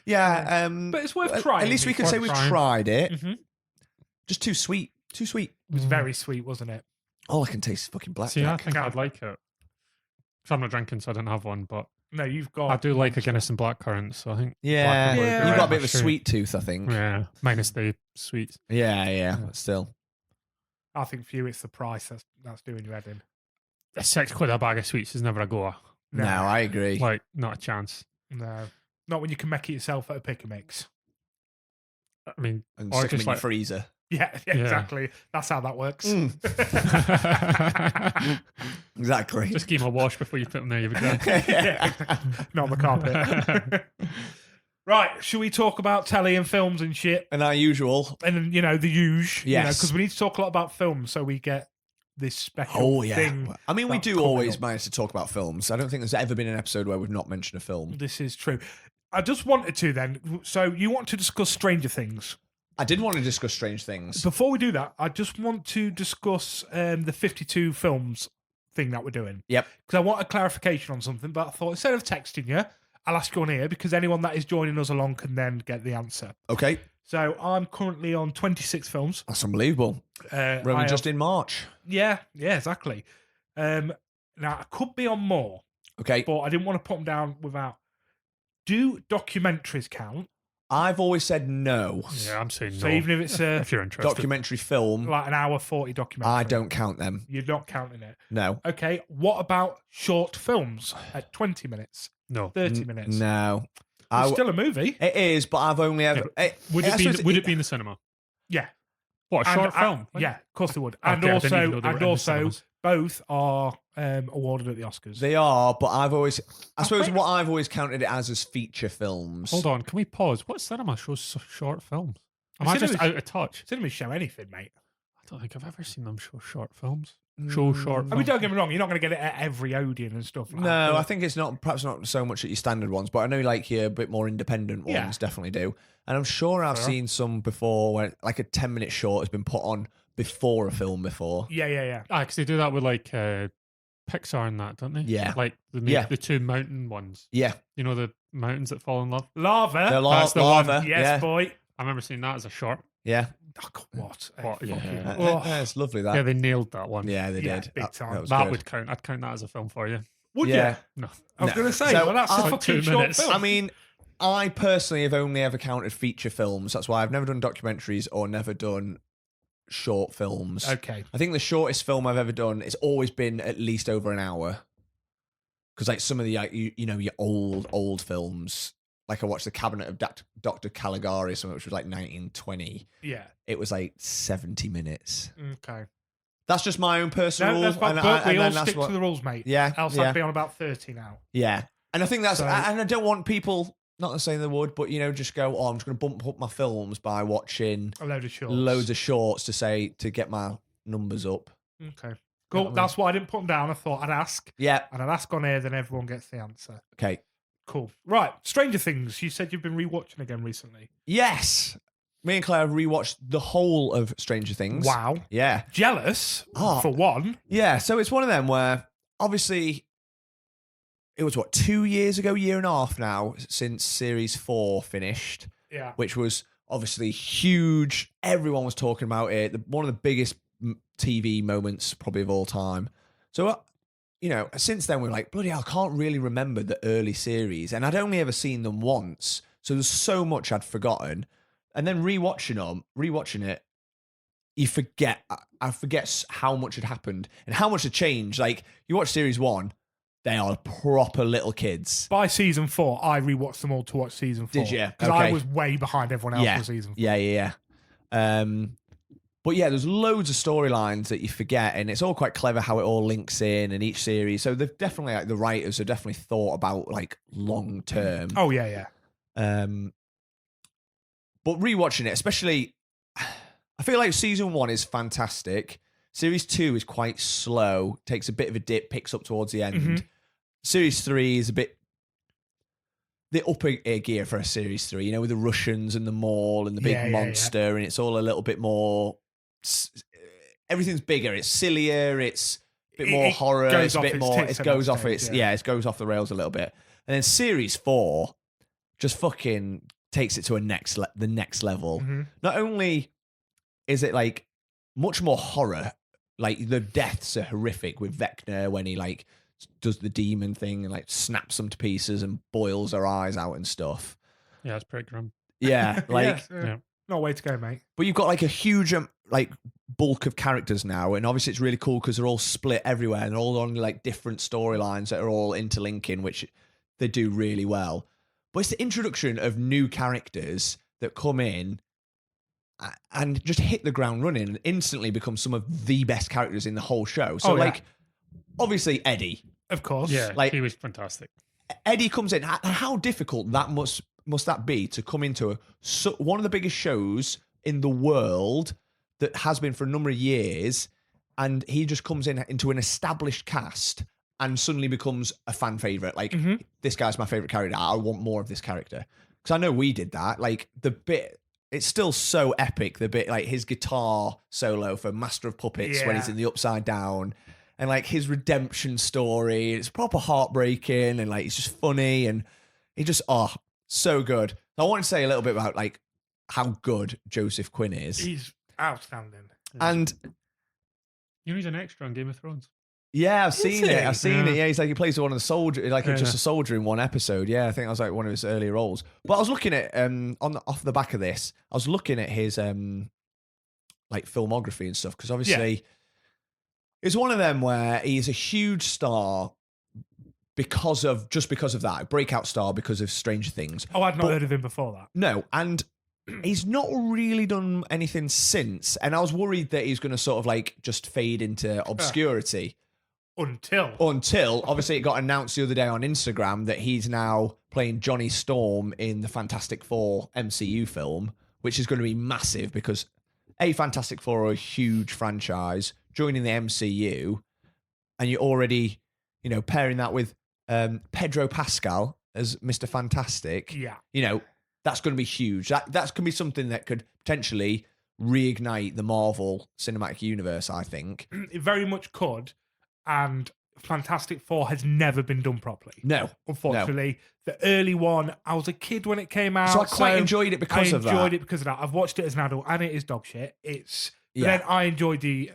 Yeah. But it's worth trying. At least we can Worth say we've trying. tried it. Mhm. Just too sweet. Too sweet. It was very sweet, wasn't it? All I can taste is fucking blackjack. See, I think I'd like it. 'Cause I'm not drinking, so I didn't have one, but No, you've got. I do like a Guinness and blackcurrant, so I think. Yeah. black and blue Yeah. would be You've got a right bit of a up my sweet tooth, I think. street. Yeah, minus the sweets. Yeah. But still. I think for you, it's the price that's doing your head in. £6 a bag of sweets is never a goer. No, I agree. Like, not a chance. No. Not when you can make it yourself at a pick and mix. I mean, And or stick them just in your like- freezer. Yeah, exactly. That's how that works. Mm. Exactly. just give them a wash before you put them there. You'll be grand. Yeah. Not on the carpet. Right, should we talk about telly and films and shit? And our usual. And then, the huge. Yes. Because we need to talk a lot about films so we get this special thing. I mean, we that's do coming always up. manage to talk about films. I don't think there's ever been an episode where we've not mentioned a film. This is true. I just wanted to then. So you want to discuss Stranger Things. I did want to discuss Strange Things. Before we do that, I just want to discuss the 52 films thing that we're doing. Yep. Because I want a clarification on something, but I thought instead of texting you, I'll ask you on here because anyone that is joining us along can then get the answer. Okay. So I'm currently on 26 films. That's unbelievable. I We're only have- just in March. Yeah, exactly. Now, I could be on more, Okay. but I didn't want to put them down without. Do documentaries count? I've always said no. Yeah, I'm saying So no. even if it's if you're interested. Documentary film, like an hour 40 documentary, I don't count them. You're not counting it. No. Okay, what about short films at 20 minutes, No. 30 minutes? No. It's still a movie. It is, but I've only ever. Would I suppose it be in the cinema? Yeah. What, a And short film? Yeah, of course they would. Okay, And I didn't even know they were in the also cinemas. both are awarded at the Oscars. They are, but I suppose think- what I've always counted it as feature films. Hold on, can we pause? What cinema shows short films? Am I Cinemas- just out of touch? Cinemas show anything, mate. I don't think I've ever seen them show short films. Show short I mean, films. don't get me wrong, you're not going to get it at every Odeon and stuff like that. No, but- I think it's perhaps not so much at your standard ones, but I know like your bit more independent ones Yeah. definitely do. And I'm sure I've Fair. seen some before where like a 10-minute short has been put on before a film before. Yeah. Because they do that with like Pixar and that, don't they? Yeah. Like Yeah. the two mountain ones. Yeah. You know, the mountains that fall in love? Lava. The That's the one. lava. Yes, yeah. boy. I remember seeing that as a short. Yeah. Oh, God, what? What, yeah. Fucking- Yeah. Oh. Yeah, it's lovely that. Yeah, they nailed that one. Yeah, they Yeah, did. big That- time. That, was That good. would count. I'd count that as a film for you. Would Yeah. you? No. I was No. going to say, So, well, that's a like fucking 2 short minutes. film. I mean, I personally have only ever counted feature films. That's why I've never done documentaries or never done short films. Okay. I think the shortest film I've ever done it's always been at least over an hour. Because like some of the like, your old films, like I watched The Cabinet of Dr. Caligari, or something which was like 1920. Yeah. It was like 70 minutes. Okay. That's just my own personal No, rule. that's fine, and but we all then that's stick what- to the rules, mate. Yeah, Else yeah. I'd be on about 30 now. Yeah. And I think that's, So- and I don't want people, not saying they would, but just go, I'm just going to bump up my films by watching A load of shorts. loads of shorts to get my numbers up. Okay. Cool. That's why I didn't put them down. I thought I'd ask. Yeah. And I'd ask on air, then everyone gets the answer. Okay. Cool. Right. Stranger Things. You said you've been rewatching again recently. Yes. Me and Claire have rewatched the whole of Stranger Things. Wow. Yeah. Jealous, Oh. for one. Yeah. So it's one of them where obviously it was 2 years ago, year and a half now since series 4 finished, Yeah. which was obviously huge. Everyone was talking about it. One of the biggest TV moments probably of all time. So, since then we're like, bloody hell, I can't really remember the early series. And I'd only ever seen them once. So there's so much I'd forgotten. And then rewatching it, you forget. I forget how much had happened and how much had changed. Like you watch series 1, they are proper little kids. By season 4, I rewatched them all to watch season 4. Did you? Because I was way behind everyone else for season 4. Yeah. But yeah, there's loads of storylines that you forget, and it's all quite clever how it all links in each series. So they've definitely, like, the writers have definitely thought about like long term. Oh yeah. But rewatching it, especially, I feel like season 1 is fantastic. Series 2 is quite slow, takes a bit of a dip, picks up towards the end. Mm-hmm. Series 3 is a bit the upper gear for a series 3, with the Russians and the mall and the big monster, and it's all a little bit more. Everything's bigger. It's sillier. It's a bit more horror. It's a bit more. It goes off its. Yeah, it goes off the rails a little bit. And then series 4 just fucking takes it to the next level. Mm-hmm. Not only is it like much more horror, like the deaths are horrific with Vecna when he like does the demon thing and like snaps them to pieces and boils their eyes out and stuff. Yeah, it's pretty grim. Yeah, like Yeah. Not a way to go, mate. but you've got like a huge like bulk of characters now, and obviously it's really cool because they're all split everywhere and they're all on like different storylines that are all interlinking, which they do really well. But it's the introduction of new characters that come in and just hit the ground running and instantly become some of the best characters in the whole show. So like, obviously Eddie, of course, yeah, like he was fantastic. Eddie comes in. How difficult that must that be to come into one of the biggest shows in the world that has been for a number of years, and he just comes into an established cast and suddenly becomes a fan favorite. Like, this guy's my favorite character. I want more of this character. Because I know we did that. Like, the bit, it's still so epic. The bit, like his guitar solo for Master of Puppets when he's in the Upside Down, and like his redemption story. It's proper heartbreaking, and like it's just funny, and he just so good. I want to say a little bit about like how good Joseph Quinn is. He's outstanding. And he's an extra on Game of Thrones. yeah, I've seen it. I've seen it. Yeah. Yeah, he's like, he plays one of the soldiers, like just a soldier in one episode. Yeah, I think that was like one of his earlier roles. But I was looking at off the back of this, I was looking at his like filmography and stuff, because obviously it's one of them where he's a huge star because of that, breakout star because of Stranger Things. Oh, I'd not heard of him before that. No, and he's not really done anything since, and I was worried that he's going to sort of like just fade into obscurity. Until obviously it got announced the other day on Instagram that he's now playing Johnny Storm in the Fantastic Four MCU film, which is going to be massive because Fantastic Four are a huge franchise joining the MCU, and you're already, pairing that with Pedro Pascal as Mr. Fantastic. Yeah. That's going to be huge. That's going to be something that could potentially reignite the Marvel Cinematic Universe, I think. It very much could. And Fantastic Four has never been done properly. No. Unfortunately. No. The early one, I was a kid when it came out. So I quite enjoyed it because of that. I enjoyed it because of that. I've watched it as an adult and it is dog shit. But then I enjoyed the,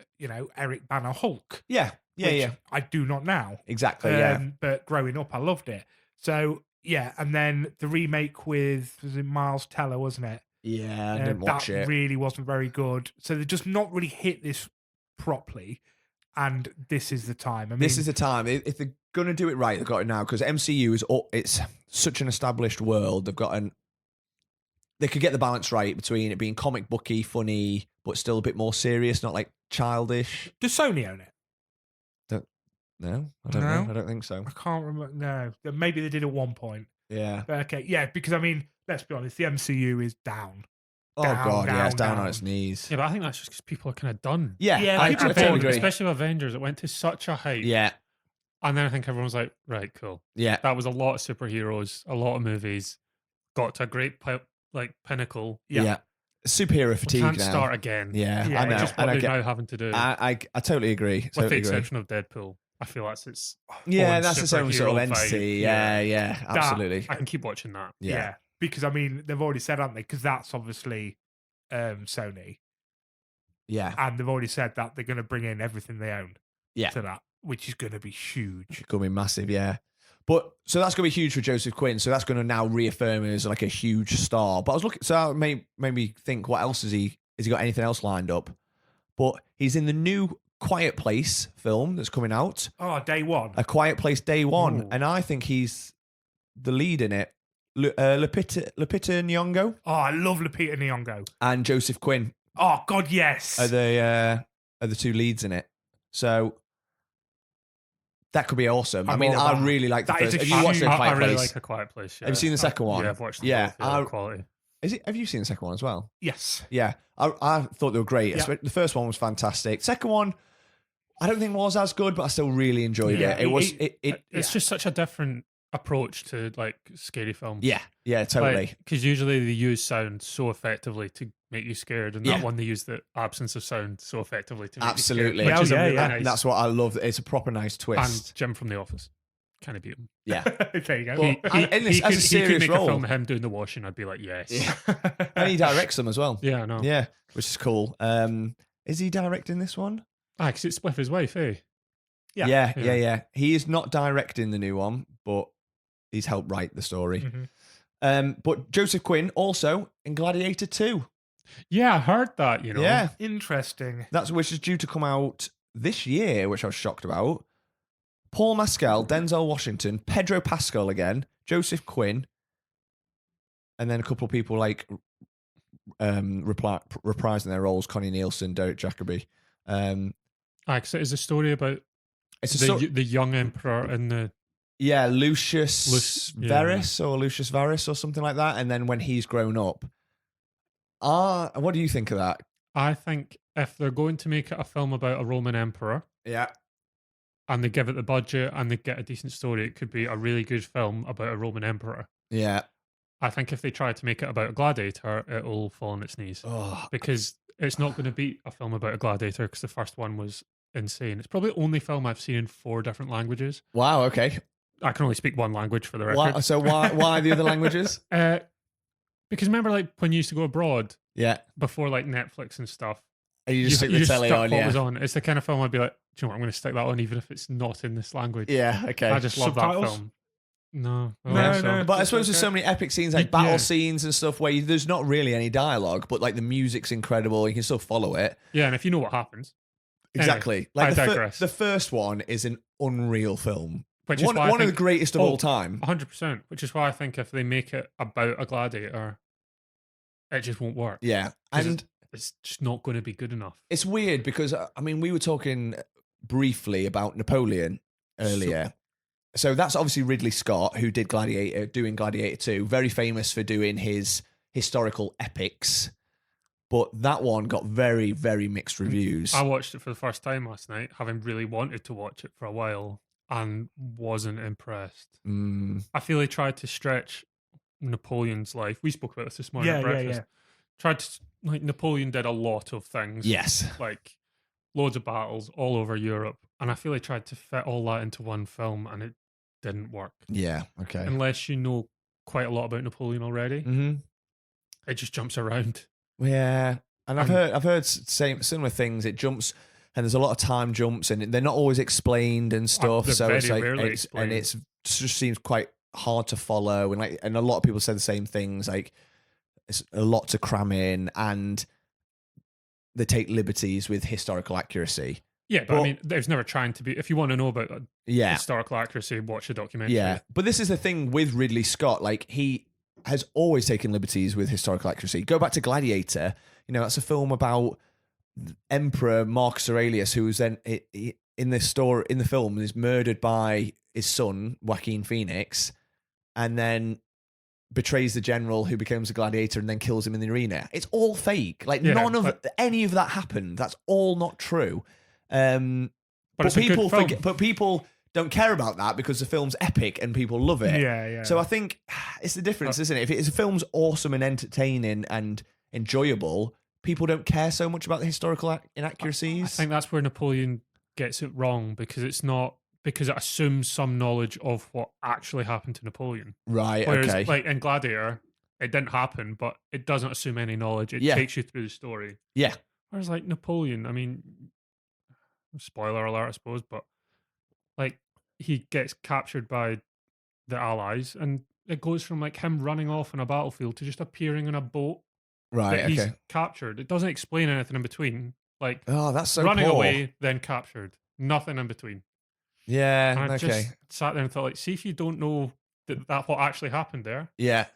Eric Banner Hulk. Yeah. Yeah. I do not now. Exactly, But growing up, I loved it. So, yeah. And then the remake was it Miles Teller, wasn't it? Yeah, I didn't watch it. That really wasn't very good. So they just not really hit this properly. And this is the time. This is the time. If they're going to do it right, they've got it now. Because MCU it's such an established world. They could get the balance right between it being comic booky, funny, but still a bit more serious, not like childish. Does Sony own it? No, I don't know. I don't think so. I can't remember. No, maybe they did at one point. Yeah. But okay, yeah, because let's be honest, the MCU is down. It's down on its knees. Yeah, but I think that's just because people are kind of done. Yeah, I totally agree. Especially with Avengers, it went to such a height. Yeah. And then I think everyone's like, right, cool. Yeah. That was a lot of superheroes, a lot of movies, got to a great pinnacle. Yeah. Superhero fatigue can't now. Start again. Yeah, I know. Just what they're now having to do. I totally agree. With the exception of Deadpool. I feel that's its that's its own sort of entity. Yeah, absolutely. I can keep watching that. Yeah. Because they've already said, haven't they? Because that's obviously Sony. Yeah. And they've already said that they're going to bring in everything they own. Yeah. To that, which is going to be huge. It's going to be massive, yeah. But so that's going to be huge for Joseph Quinn. So that's going to now reaffirm him as like a huge star. But I was looking, so that made me think, what else has he got anything else lined up? But he's in the new Quiet Place film that's coming out. Oh, day one. A Quiet Place Day One. Ooh. And I think he's the lead in it. Lupita Nyong'o. Oh, I love Lupita Nyong'o. And Joseph Quinn Oh, God, yes. are the two leads in it. So that could be awesome. I'm I mean, all I about really like the that. That is first. a Have you watched huge- A Quiet I Place? really like A Quiet Place. Yeah. Have you seen the second one? Yeah, I've watched them Yeah, both. Quality. Have you seen the second one as well? Yes. Yeah, I thought they were great. Yeah. The first one was fantastic. Second one, I don't think was as good, but I still really enjoyed Yeah, it. It's just such a different approach to like scary films. Yeah, totally. Because usually they use sound so effectively to make you scared, and Yeah. that one they use the absence of sound so effectively to make Absolutely. you scared. Which is a Yeah, really yeah. nice. And that's what I love. It's a proper nice twist. And Jim from The Office kind of beat him. Yeah, There you go. Well, in this, as a he serious could make role, a film of him doing the washing. I'd be like, yes. Yeah. And he directs them as well. Yeah, I know. Yeah, which is cool. Is he directing this one? Because it's with his wife, eh? Yeah. He is not directing the new one, but he's helped write the story. Mhm. But Joseph Quinn also in Gladiator 2. Yeah, I heard that, you know. Yeah, Interesting. that's which is due to come out this year, which I was shocked about. Paul Mescal, Denzel Washington, Pedro Pascal again, Joseph Quinn, and then a couple of people like reprising their roles: Connie Nielsen, Derek Jacobi. So it's a story about It's a the young emperor and the Lucius Verus or Lucius Varus or something like that. And then when he's grown up, what do you think of that? I think if they're going to make it a film about a Roman emperor Yeah, and they give it the budget and they get a decent story, it could be a really good film about a Roman emperor. yeah. I think if they try to make it about a gladiator, it'll fall on its knees Oh, because it's not going to beat a film about a gladiator because the first one was insane. It's probably the only film I've seen in 4 different languages. wow. Okay. I can only speak one language for the record. So why the other languages? Because remember, like when you used to go abroad Yeah, before like Netflix and stuff, and you just stick the telly stuck on. what Yeah, was on. It's the kind of film I'd be like, do you know what? I'm going to stick that on even if it's not in this language. yeah. Okay. I just love that Subtitles? film. No, I No, don't think so. no. But I suppose there's so many epic scenes, like Yeah. battle scenes and stuff, where there's not really any dialogue, but like the music's incredible. You can still follow it. Yeah, and if you know what happens, Exactly. I Like digress. the first one is an unreal film. which is One why I of the think greatest of all time. 100%. Which is why I think if they make it about a gladiator, it just won't work. Yeah. 'Cause And it's just not going to be good enough. it's weird because, I mean, we were talking briefly about Napoleon earlier. So that's obviously Ridley Scott, who did doing Gladiator 2, very famous for doing his historical epics. But that one got very, very mixed reviews. I watched it for the first time last night, having really wanted to watch it for a while, and wasn't impressed. I feel he tried to stretch Napoleon's life. We spoke about this morning at breakfast. Tried to, like, Napoleon did a lot of things. Yes. Like, loads of battles all over Europe. And I feel he tried to fit all that into one film, and it didn't work. Yeah. Okay. Unless you know quite a lot about Napoleon already. Mm-hmm. It just jumps around. Yeah, and I've heard similar things. It jumps, and there's a lot of time jumps, and they're not always explained and stuff. They're So it's very like rarely it's explained. just seems quite hard to follow, and a lot of people say the same things. Like it's a lot to cram in, and they take liberties with historical accuracy. Yeah, but I mean, there's never trying to be. If you want to know about Yeah, historical accuracy, watch the documentary. yeah. But this is the thing with Ridley Scott. Like he has always taken liberties with historical accuracy. Go back to Gladiator. You know, that's a film about Emperor Marcus Aurelius, who was then in the film is murdered by his son Joaquin Phoenix, and then betrays the general who becomes a gladiator and then kills him in the arena. It's all fake. Like none of any of that happened. That's all not true. But people forget. But people don't care about that because the film's epic and people love it. Yeah. So I think it's the difference, isn't it? If a film's awesome and entertaining and enjoyable, people don't care so much about the historical inaccuracies. I think that's where Napoleon gets it wrong because it's not because it assumes some knowledge of what actually happened to Napoleon. Right. Whereas, Okay. like in Gladiator, it didn't happen, but it doesn't assume any knowledge. It takes you through the story. Yeah. Whereas, like Napoleon, I mean, spoiler alert, I suppose, but like he gets captured by the Allies, and it goes from like him running off on a battlefield to just appearing in a boat Right. that he's Okay. captured. It doesn't explain anything in between. Like Oh, that's so running poor. away, then captured. Nothing in between. Yeah. And I Okay. just sat there and thought, like, see if you don't know that what actually happened there. Yeah.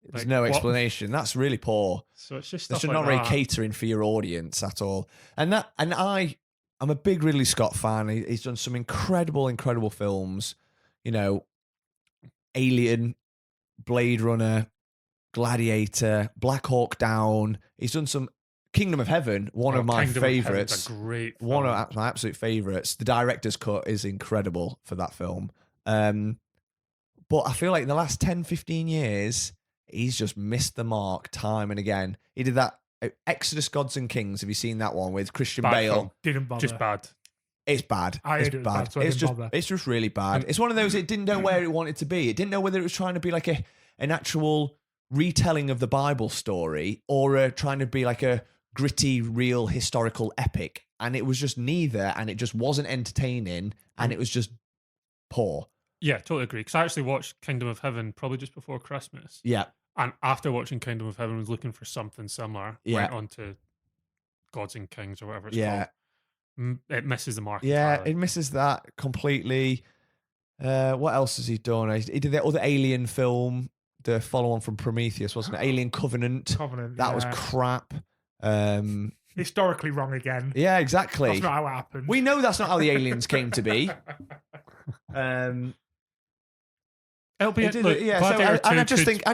There's Like, no what? explanation. That's really poor. So it's just They're stuff just like not really that. catering for your audience at all. I'm a big Ridley Scott fan. He's done some incredible films. You know, Alien, Blade Runner, Gladiator, Black Hawk Down. He's done some Kingdom of Heaven, one of my Kingdom of Heaven's favorites. a great film. One of my absolute favorites. The director's cut is incredible for that film. But I feel like in the last 10, 15 years, he's just missed the mark time and again. He did that Exodus Gods and Kings. Have you seen that one with Christian Bad Bale? film. Didn't bother. Just bad. It's bad. I It's heard it was bad, so I It's didn't just bother. it's just really bad. It's one of those, it didn't know where it wanted to be. It didn't know whether it was trying to be like an actual retelling of the Bible story or trying to be like a gritty, real historical epic. And it was just neither, and it just wasn't entertaining, and it was just poor. Yeah, totally agree. Because I actually watched Kingdom of Heaven probably just before Christmas. Yeah. And after watching Kingdom of Heaven, was looking for something similar. Yeah. Went on to Gods and Kings or whatever it's Yeah. called. It misses the mark. Yeah, entirely. it misses that completely. What else has he done? He did the other Alien film, the follow-on from Prometheus, wasn't it? Alien Covenant. Covenant. That was yeah. crap. Historically wrong again. Yeah, exactly. That's not how it happened. We know that's not how the aliens came to be. It'll be It did- look, yeah. So Gladiator I 2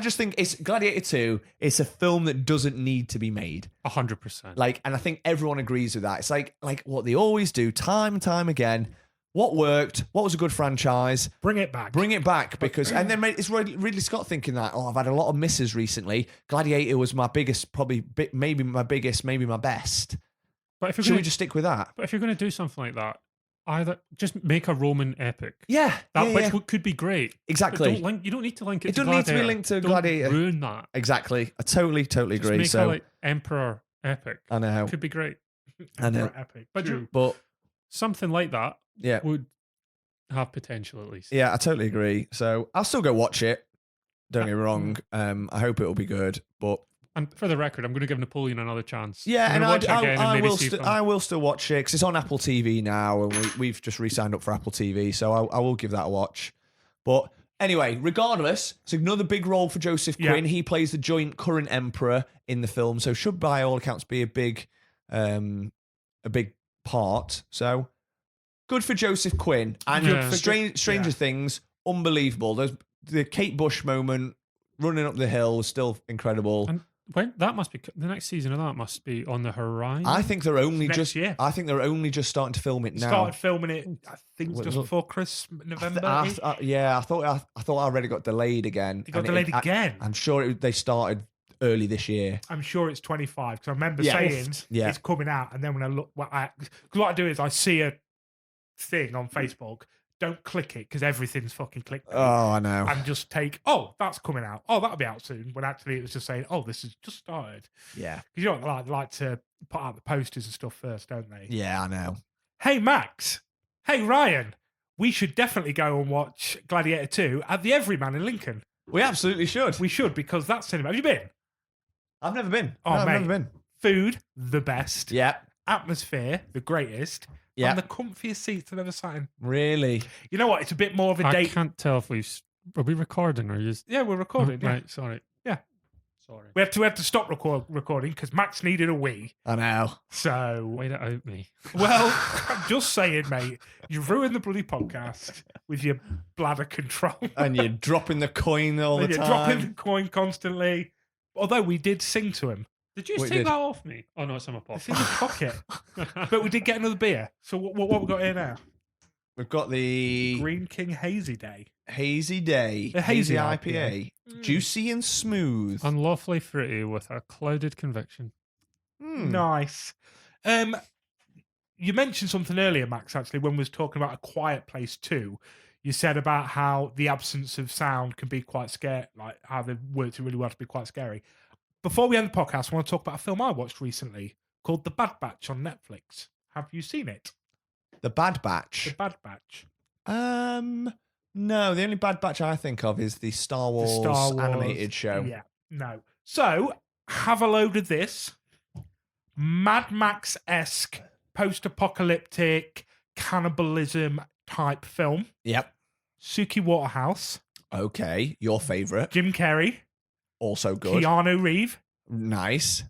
just think it's Gladiator 2. It's a film that doesn't need to be made. 100%. Like, and I think everyone agrees with that. It's like what they always do, time and time again. What worked? What was a good franchise? Bring it back. Bring it back, because and then it's Ridley Scott thinking that, I've had a lot of misses recently. Gladiator was my biggest, probably maybe my biggest, maybe my best. But if you're Should gonna, we just stick with that? But if you're going to do something like that, either just make a Roman epic. Yeah, Which could be great. But exactly. you don't need to link it. It to doesn't need to be Gladiator. linked to Don't Gladiator. Ruin that. Exactly. I totally Just agree. make So a like Emperor epic. I know, Could be great. I know. Epic. But True. But something like that yeah, would have potential at least. yeah, I totally agree. So I'll still go watch it. Don't get me wrong. I hope it will be good. But And for the record, I'm going to give Napoleon another chance. yeah, I'm and gonna watch it again I maybe will see if I'm- I will still watch it because it's on Apple TV now, and we've just re-signed up for Apple TV, so I will give that a watch. But anyway, regardless, it's another big role for Joseph Yeah. Quinn. He plays the joint current emperor in the film, so should by all accounts be a big part. So good for Joseph Quinn. And Yeah. Stranger Yeah. Things, unbelievable. The Kate Bush moment running up the hill was still incredible. And when that must be the next season of that must be on the horizon. I think they're only Next just. year. I think they're only just starting to film it now. Started filming it, I think, What- just what- before Christmas, November. Yeah, I thought I read it got delayed again. It got And delayed again. I'm sure they started early this year. I'm sure it's 25 because I remember Yeah. saying Yeah. it's coming out, and then when I look, because what I do is I see a thing on Facebook, don't click it because everything's fucking clickbait. Oh, I know. And just take, oh, that's coming out. Oh, that'll be out soon. When actually it was just saying, oh, this has just started. Yeah, Because you know what, they like to put out the posters and stuff first, don't they? yeah, I know. Hey, Max. Hey, Ryan. We should definitely go and watch Gladiator 2 at the Everyman in Lincoln. We absolutely should. We should, because that's cinema. Have you been? I've never been. Oh, No, I've mate. never been. Food, the best. Yeah, Atmosphere, the greatest. yeah. And the comfiest seats I've ever sat in. Really? You know what? It's a bit more of a I date. can't tell if are we recording or just Yeah, we're recording. Yeah. Right, sorry. Yeah. Sorry. We had to stop recording because Max needed a wee. I know. So, Wait it out me. well, I'm just saying, mate, you've ruined the bloody podcast with your bladder control. And you're dropping the coin all the And you're time. dropping the coin constantly. Although we did sing to him. Did you What take did? that off me? Oh no, it's in my It's pocket. in his pocket. But we did get another beer. So what we got here now? We've got the Green King Hazy Day. Hazy Day, The Hazy IPA, juicy and smooth. Unlawfully fruity with a clouded conviction. Nice. You mentioned something earlier, Max, actually, when we was talking about A Quiet Place 2. You said about how the absence of sound can be quite scary, like how they worked it really well to be quite scary. Before we end the podcast, I want to talk about a film I watched recently called The Bad Batch on Netflix. Have you seen it? The Bad The Batch. Bad Batch. No, the only Bad Batch I think of is the Star Wars animated show. Yeah, no. So, have a load of this Mad Max-esque, post-apocalyptic, cannibalism type film. Yep. Suki Waterhouse. Okay, your favourite. Jim Carrey. Also good. Keanu Reeves. Nice.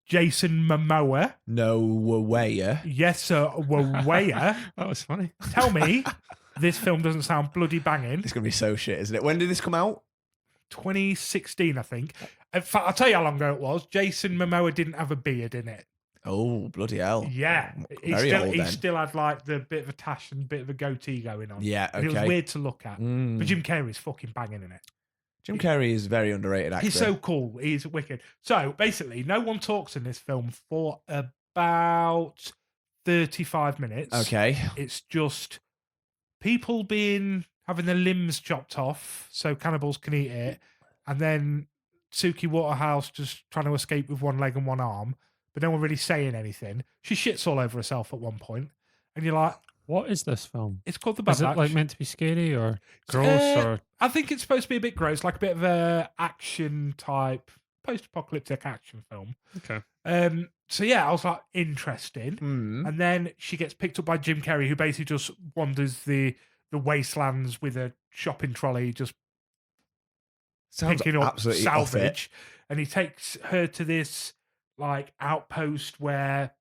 Jason Momoa. No way. Yes, sir. Waya. That was funny. Tell me this film doesn't sound bloody banging. It's going to be so shit, isn't it? When did this come out? 2016, I think. In fact, I'll tell you how long ago it was. Jason Momoa didn't have a beard in it. Oh, bloody hell. Yeah. He still had like the bit of a tash and bit of a goatee going on. Yeah, okay. And it was weird to look at. But Jim Carrey's fucking banging in it. Jim Carrey is very underrated actor. He's so cool. He's wicked. So basically, no one talks in this film for about 35 minutes. Okay. It's just people having their limbs chopped off so cannibals can eat it. And then Suki Waterhouse just trying to escape with one leg and one arm, but no one really saying anything. She shits all over herself at one point. And you're like, what is this film? it's called The Bad Batch. Is it like meant to be scary or gross or? I think it's supposed to be a bit gross, like a bit of a action type, post-apocalyptic action film. Okay. So yeah, I was like, interested. Mm. And then she gets picked up by Jim Carrey, who basically just wanders the wastelands with a shopping trolley, just Sounds picking up absolutely off it. salvage. And he takes her to this like outpost where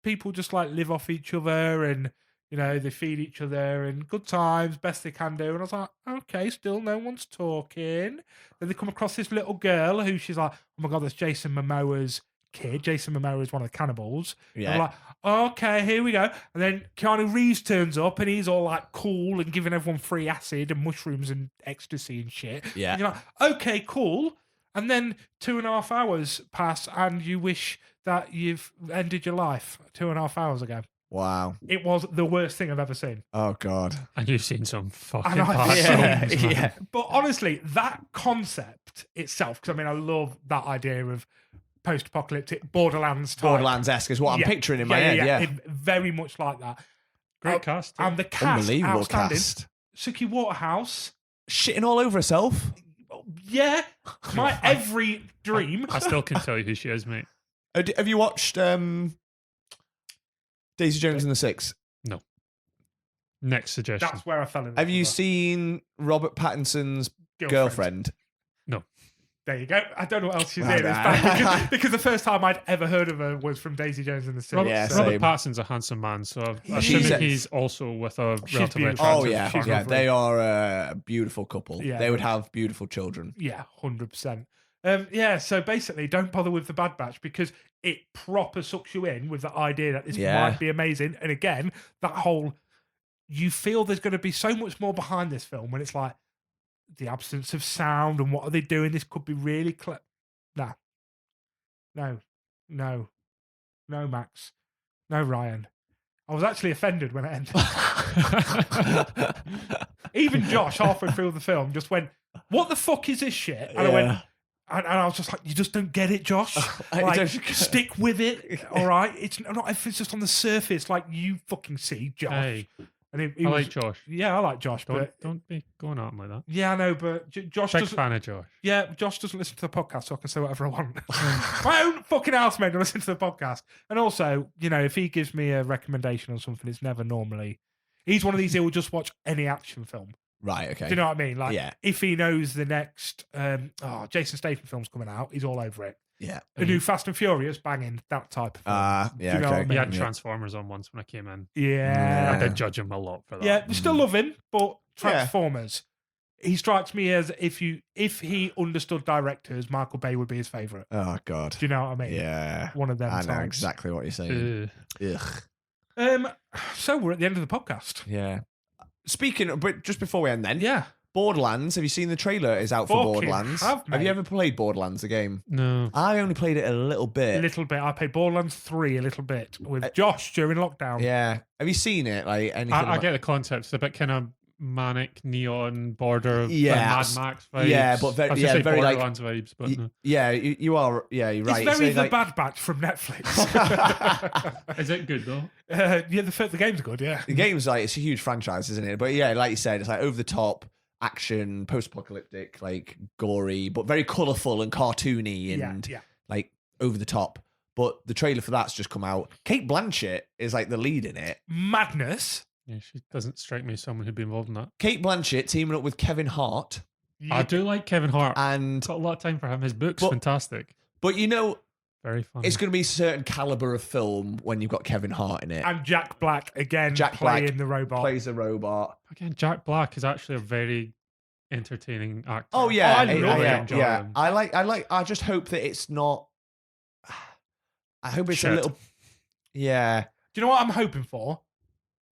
people just like live off each other and, you know, they feed each other and good times, best they can do. And I was like, okay, still no one's talking. Then they come across this little girl who she's like, oh my God, that's Jason Momoa's kid. Jason Momoa is one of the cannibals. Yeah. And I'm like, okay, here we go. And then Keanu Reeves turns up and he's all like cool and giving everyone free acid and mushrooms and ecstasy and shit. Yeah. And you're like, okay, cool. And then 2.5 hours pass and you wish that you've ended your life 2.5 hours ago. Wow. It was the worst thing I've ever seen. Oh, God. And you've seen some fucking And I've bad seen- films, man. Yeah. But honestly, that concept itself, because I mean, I love that idea of post-apocalyptic Borderlands type. Borderlands-esque is what I'm Yeah. picturing in my head, yeah. It- very much like that. Great cast. And the cast, Unbelievable outstanding. cast. Suki Waterhouse, Shitting all over herself. yeah, my every dream. I still can tell you who she is, mate. Have you watched Daisy Jones and the Six? Next suggestion. That's where I fell in love Have you with her. seen Robert Pattinson's girlfriend? There you go. I don't know what else she's Right, in. It's right. bad because the first time I'd ever heard of her was from Daisy Jones and the Six. Robert, Yeah, so- same. Robert Pattinson's a handsome man, so I'm She's assuming a- he's also with a She's relatively beautiful. Oh, attractive yeah. She's Yeah, lovely. they are a beautiful couple. Yeah. They would have beautiful children. Yeah, 100%. Yeah, so basically, don't bother with the Bad Batch because it proper sucks you in with the idea that this Yeah. might be amazing. And again, that whole, you feel there's going to be so much more behind this film when it's like the absence of sound and what are they doing? This could be really clever. Nah. No, Max. No, Ryan. I was actually offended when it ended. Even Josh, halfway through the film, just went, what the fuck is this shit? And I went, and I was just like, you just don't get it, Josh. Like, stick with it, all right? It's not if it's just on the surface, like you fucking see, Josh. Hey, And he I was, like Josh. yeah, I like Josh, but Don't be going at him like that. yeah, I know, but Josh Big doesn't. fan of Josh. Yeah, Josh doesn't listen to the podcast, so I can say whatever I want. My own fucking housemate will listen to the podcast, and also, you know, if he gives me a recommendation or something, it's never normally. He's one of these who will just watch any action film. Right, okay. Do you know what I mean? Like, Yeah. if he knows the next Jason Statham film's coming out, he's all over it. Yeah. A new Fast and Furious, banging that type of film. Yeah, Do you know okay. what I He mean? had Yeah. Transformers on once when I came in. Yeah. I did judge him a lot for that. Yeah, we still love him, but Yeah. Transformers. He strikes me as if he understood directors, Michael Bay would be his favourite. Oh, God. Do you know what I mean? Yeah. One of them I know times. exactly what you're saying. Ugh. So we're at the end of the podcast. Yeah. Speaking, but just before we end then, Yeah. Borderlands, have you seen the trailer is out for Fucking Borderlands? have, you mate. ever played Borderlands, the game? No. I only played it a little A bit. little bit. I played Borderlands 3 a little bit with Josh during lockdown. Yeah. Have you seen it? Like anything? I about- get the concept. It's a bit kind of manic neon border Yeah. Mad Max vibes. Yeah, but very- I was yeah, gonna say very, like, Borderlands vibes, but no. Yeah, you are. Yeah, you're right. It's very So, The like- Bad Batch from Netflix. Is it good though? Yeah, the game's good, yeah. The game's like, it's a huge franchise, isn't it? But yeah, like you said, it's like over the top action, post-apocalyptic, like gory, but very colourful and cartoony and Yeah. like over the top. But the trailer for that's just come out. Kate Blanchett is like the lead in it. Madness. Yeah, she doesn't strike me as someone who'd be involved in that. Kate Blanchett teaming up with Kevin Hart. I do like Kevin Hart. And Got a lot of time for him. His book's But- fantastic. but you know, Very funny. it's going to be a certain caliber of film when you've got Kevin Hart in it. And Jack Black again Jack playing Black the robot. Plays a robot. Again, Jack Black is actually a very entertaining actor. Oh yeah, I love really it. enjoy yeah. him. I just hope that it's not. I hope it's Shit. a little. Yeah. Do you know what I'm hoping for?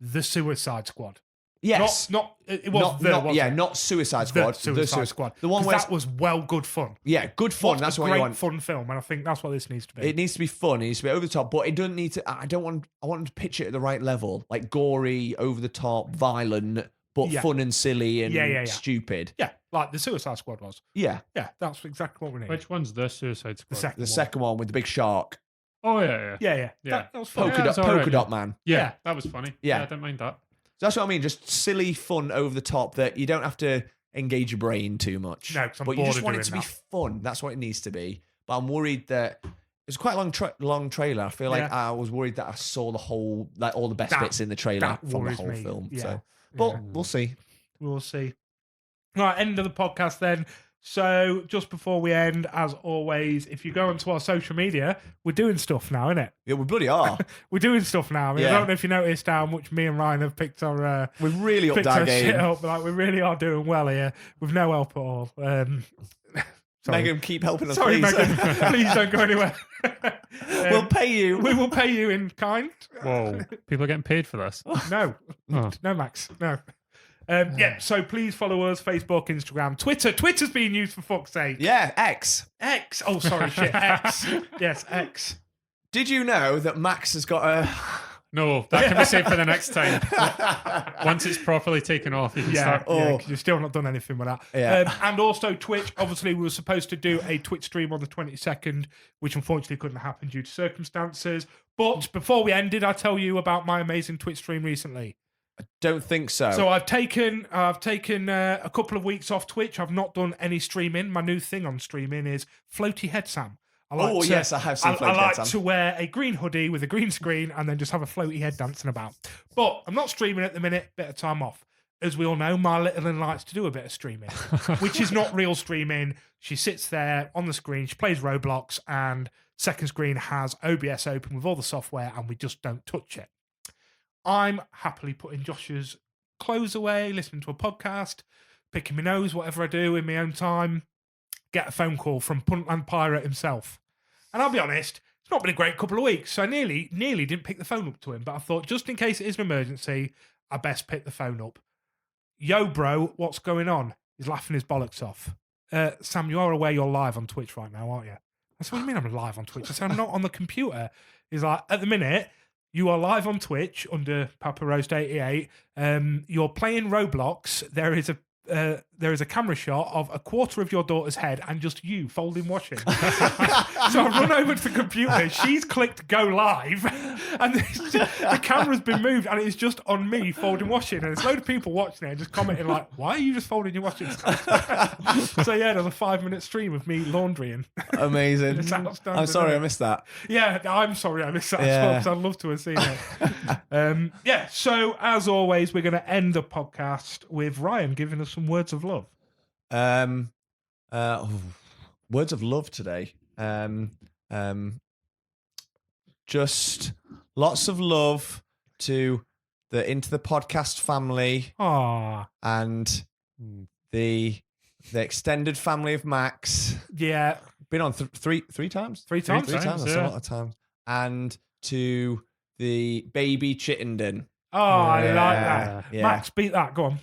The Suicide Squad. Yes. It was wasn't not Suicide it? Squad. The Suicide Squad. The one 'Cause where that was good fun. yeah, good fun. What That's a what you great want. fun film, and I think that's what this needs to be. It needs to be fun. It needs to be over the top, but it doesn't need to. I want them to pitch it at the right level, like gory, over the top, violent, but Yeah. fun and silly and Yeah. stupid. Yeah, like the Suicide Squad was. Yeah. Yeah, that's exactly what we need. Which one's the Suicide the Squad? second The one. second one with the big shark, Oh yeah. Yeah. Yeah. That was fun. polka that's dot, all right, polka yeah. dot man. Yeah, that was funny. Yeah. I didn't mind that. So that's what I mean. Just silly, fun, over the top that you don't have to engage your brain too much. No, 'cause I'm but you bored just of want it doing to be that. fun. That's what it needs to be. But I'm worried that it's quite a long trailer. I feel like Yeah. I was worried that I saw the whole, like all the best That- bits in the trailer that from the worries whole me. film. Yeah. So, but Yeah. we'll see. We'll see. Right, end of the podcast then. So just before we end, as always, if you go onto our social media, we're doing stuff now, innit? Yeah, we bloody are. We're doing stuff now. I mean, I Yeah. don't know if you noticed how much me and Ryan have picked our We've really upped picked our our shit game. up. Like we really are doing well here with no help at all. Sorry. Megan, keep helping us, Sorry, please. Megan. Please don't go anywhere. We'll pay you. We will pay you in kind. Whoa, people are getting paid for this. No, Oh. no, Max, no. Yeah, so please follow us, Facebook, Instagram, Twitter. Twitter's being used for fuck's sake. Yeah, X. X. Oh, sorry, shit. X. Yes, X. Did you know that Max has got a... No, that can be saved for the next time. Once it's properly taken off, you can Yeah, start. yeah, 'cause you've still not done anything with that. Yeah. And also Twitch. Obviously, we were supposed to do a Twitch stream on the 22nd, which unfortunately couldn't happen due to circumstances. But before we ended, I tell you about my amazing Twitch stream recently. Don't think so. So I've taken a couple of weeks off Twitch. I've not done any streaming. My new thing on streaming is floaty head Sam. Yes, I have seen floaty I head like Sam. to wear a green hoodie with a green screen and then just have a floaty head dancing about. But I'm not streaming at the minute. Bit of time off. As we all know, my little one likes to do a bit of streaming, which is not real streaming. She sits there on the screen. She plays Roblox, and second screen has OBS open with all the software, and we just don't touch it. I'm happily putting Josh's clothes away, listening to a podcast, picking my nose, whatever I do in my own time. Get a phone call from Puntland Pirate himself. And I'll be honest, it's not been a great couple of weeks, so I nearly didn't pick the phone up to him, but I thought just in case it is an emergency, I best pick the phone up. Yo, bro, what's going on? He's laughing his bollocks off. Sam, you are aware you're live on Twitch right now, aren't you? I said, what do you mean I'm live on Twitch? I said, I'm not on the computer. He's like, at the minute, you are live on Twitch under Papa Roast 88. You're playing Roblox. There is a camera shot of a quarter of your daughter's head and just you folding washing. So I run over to the computer. She's clicked go live, and the camera's been moved, and it's just on me folding washing. And there's a load of people watching it and just commenting like, "Why are you just folding your washing?" So yeah, there's a 5-minute stream of me laundrying. Amazing. It's outstanding, I'm sorry isn't I it? missed that. Yeah, I'm sorry I missed that as Yeah. well, because I'd love to have seen it. Yeah, so as always, we're going to end the podcast with Ryan giving us some words of love. Words of love today. Just lots of love to the Into the Podcast family Ah, and the extended family of Max. yeah, Been on three times. three times. Three times. That's yeah. a lot of times. And to the baby Chittenden. Oh, I like Yeah. that. Yeah. Max, beat that. Go on.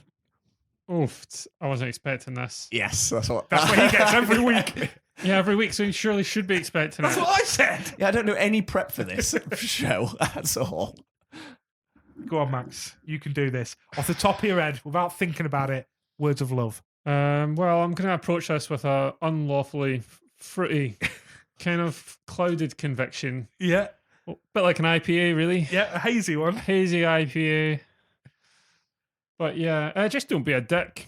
Oof, I wasn't expecting this. Yes, that's what. That's what he gets every week. Yeah, every week, so you surely should be expecting That's it. what I said. Yeah, I don't know any prep for this show. That's all. Go on, Max. You can do this. Off the top of your head, without thinking about it, words of love. Well, I'm going to approach this with a unlawfully fruity, kind of clouded conviction. Yeah. A bit like an IPA, really. Yeah, a hazy one. Hazy IPA. But yeah, just don't be a dick.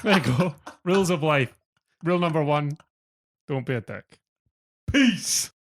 There you go. Rules of life. Rule number 1, don't be a dick. Peace.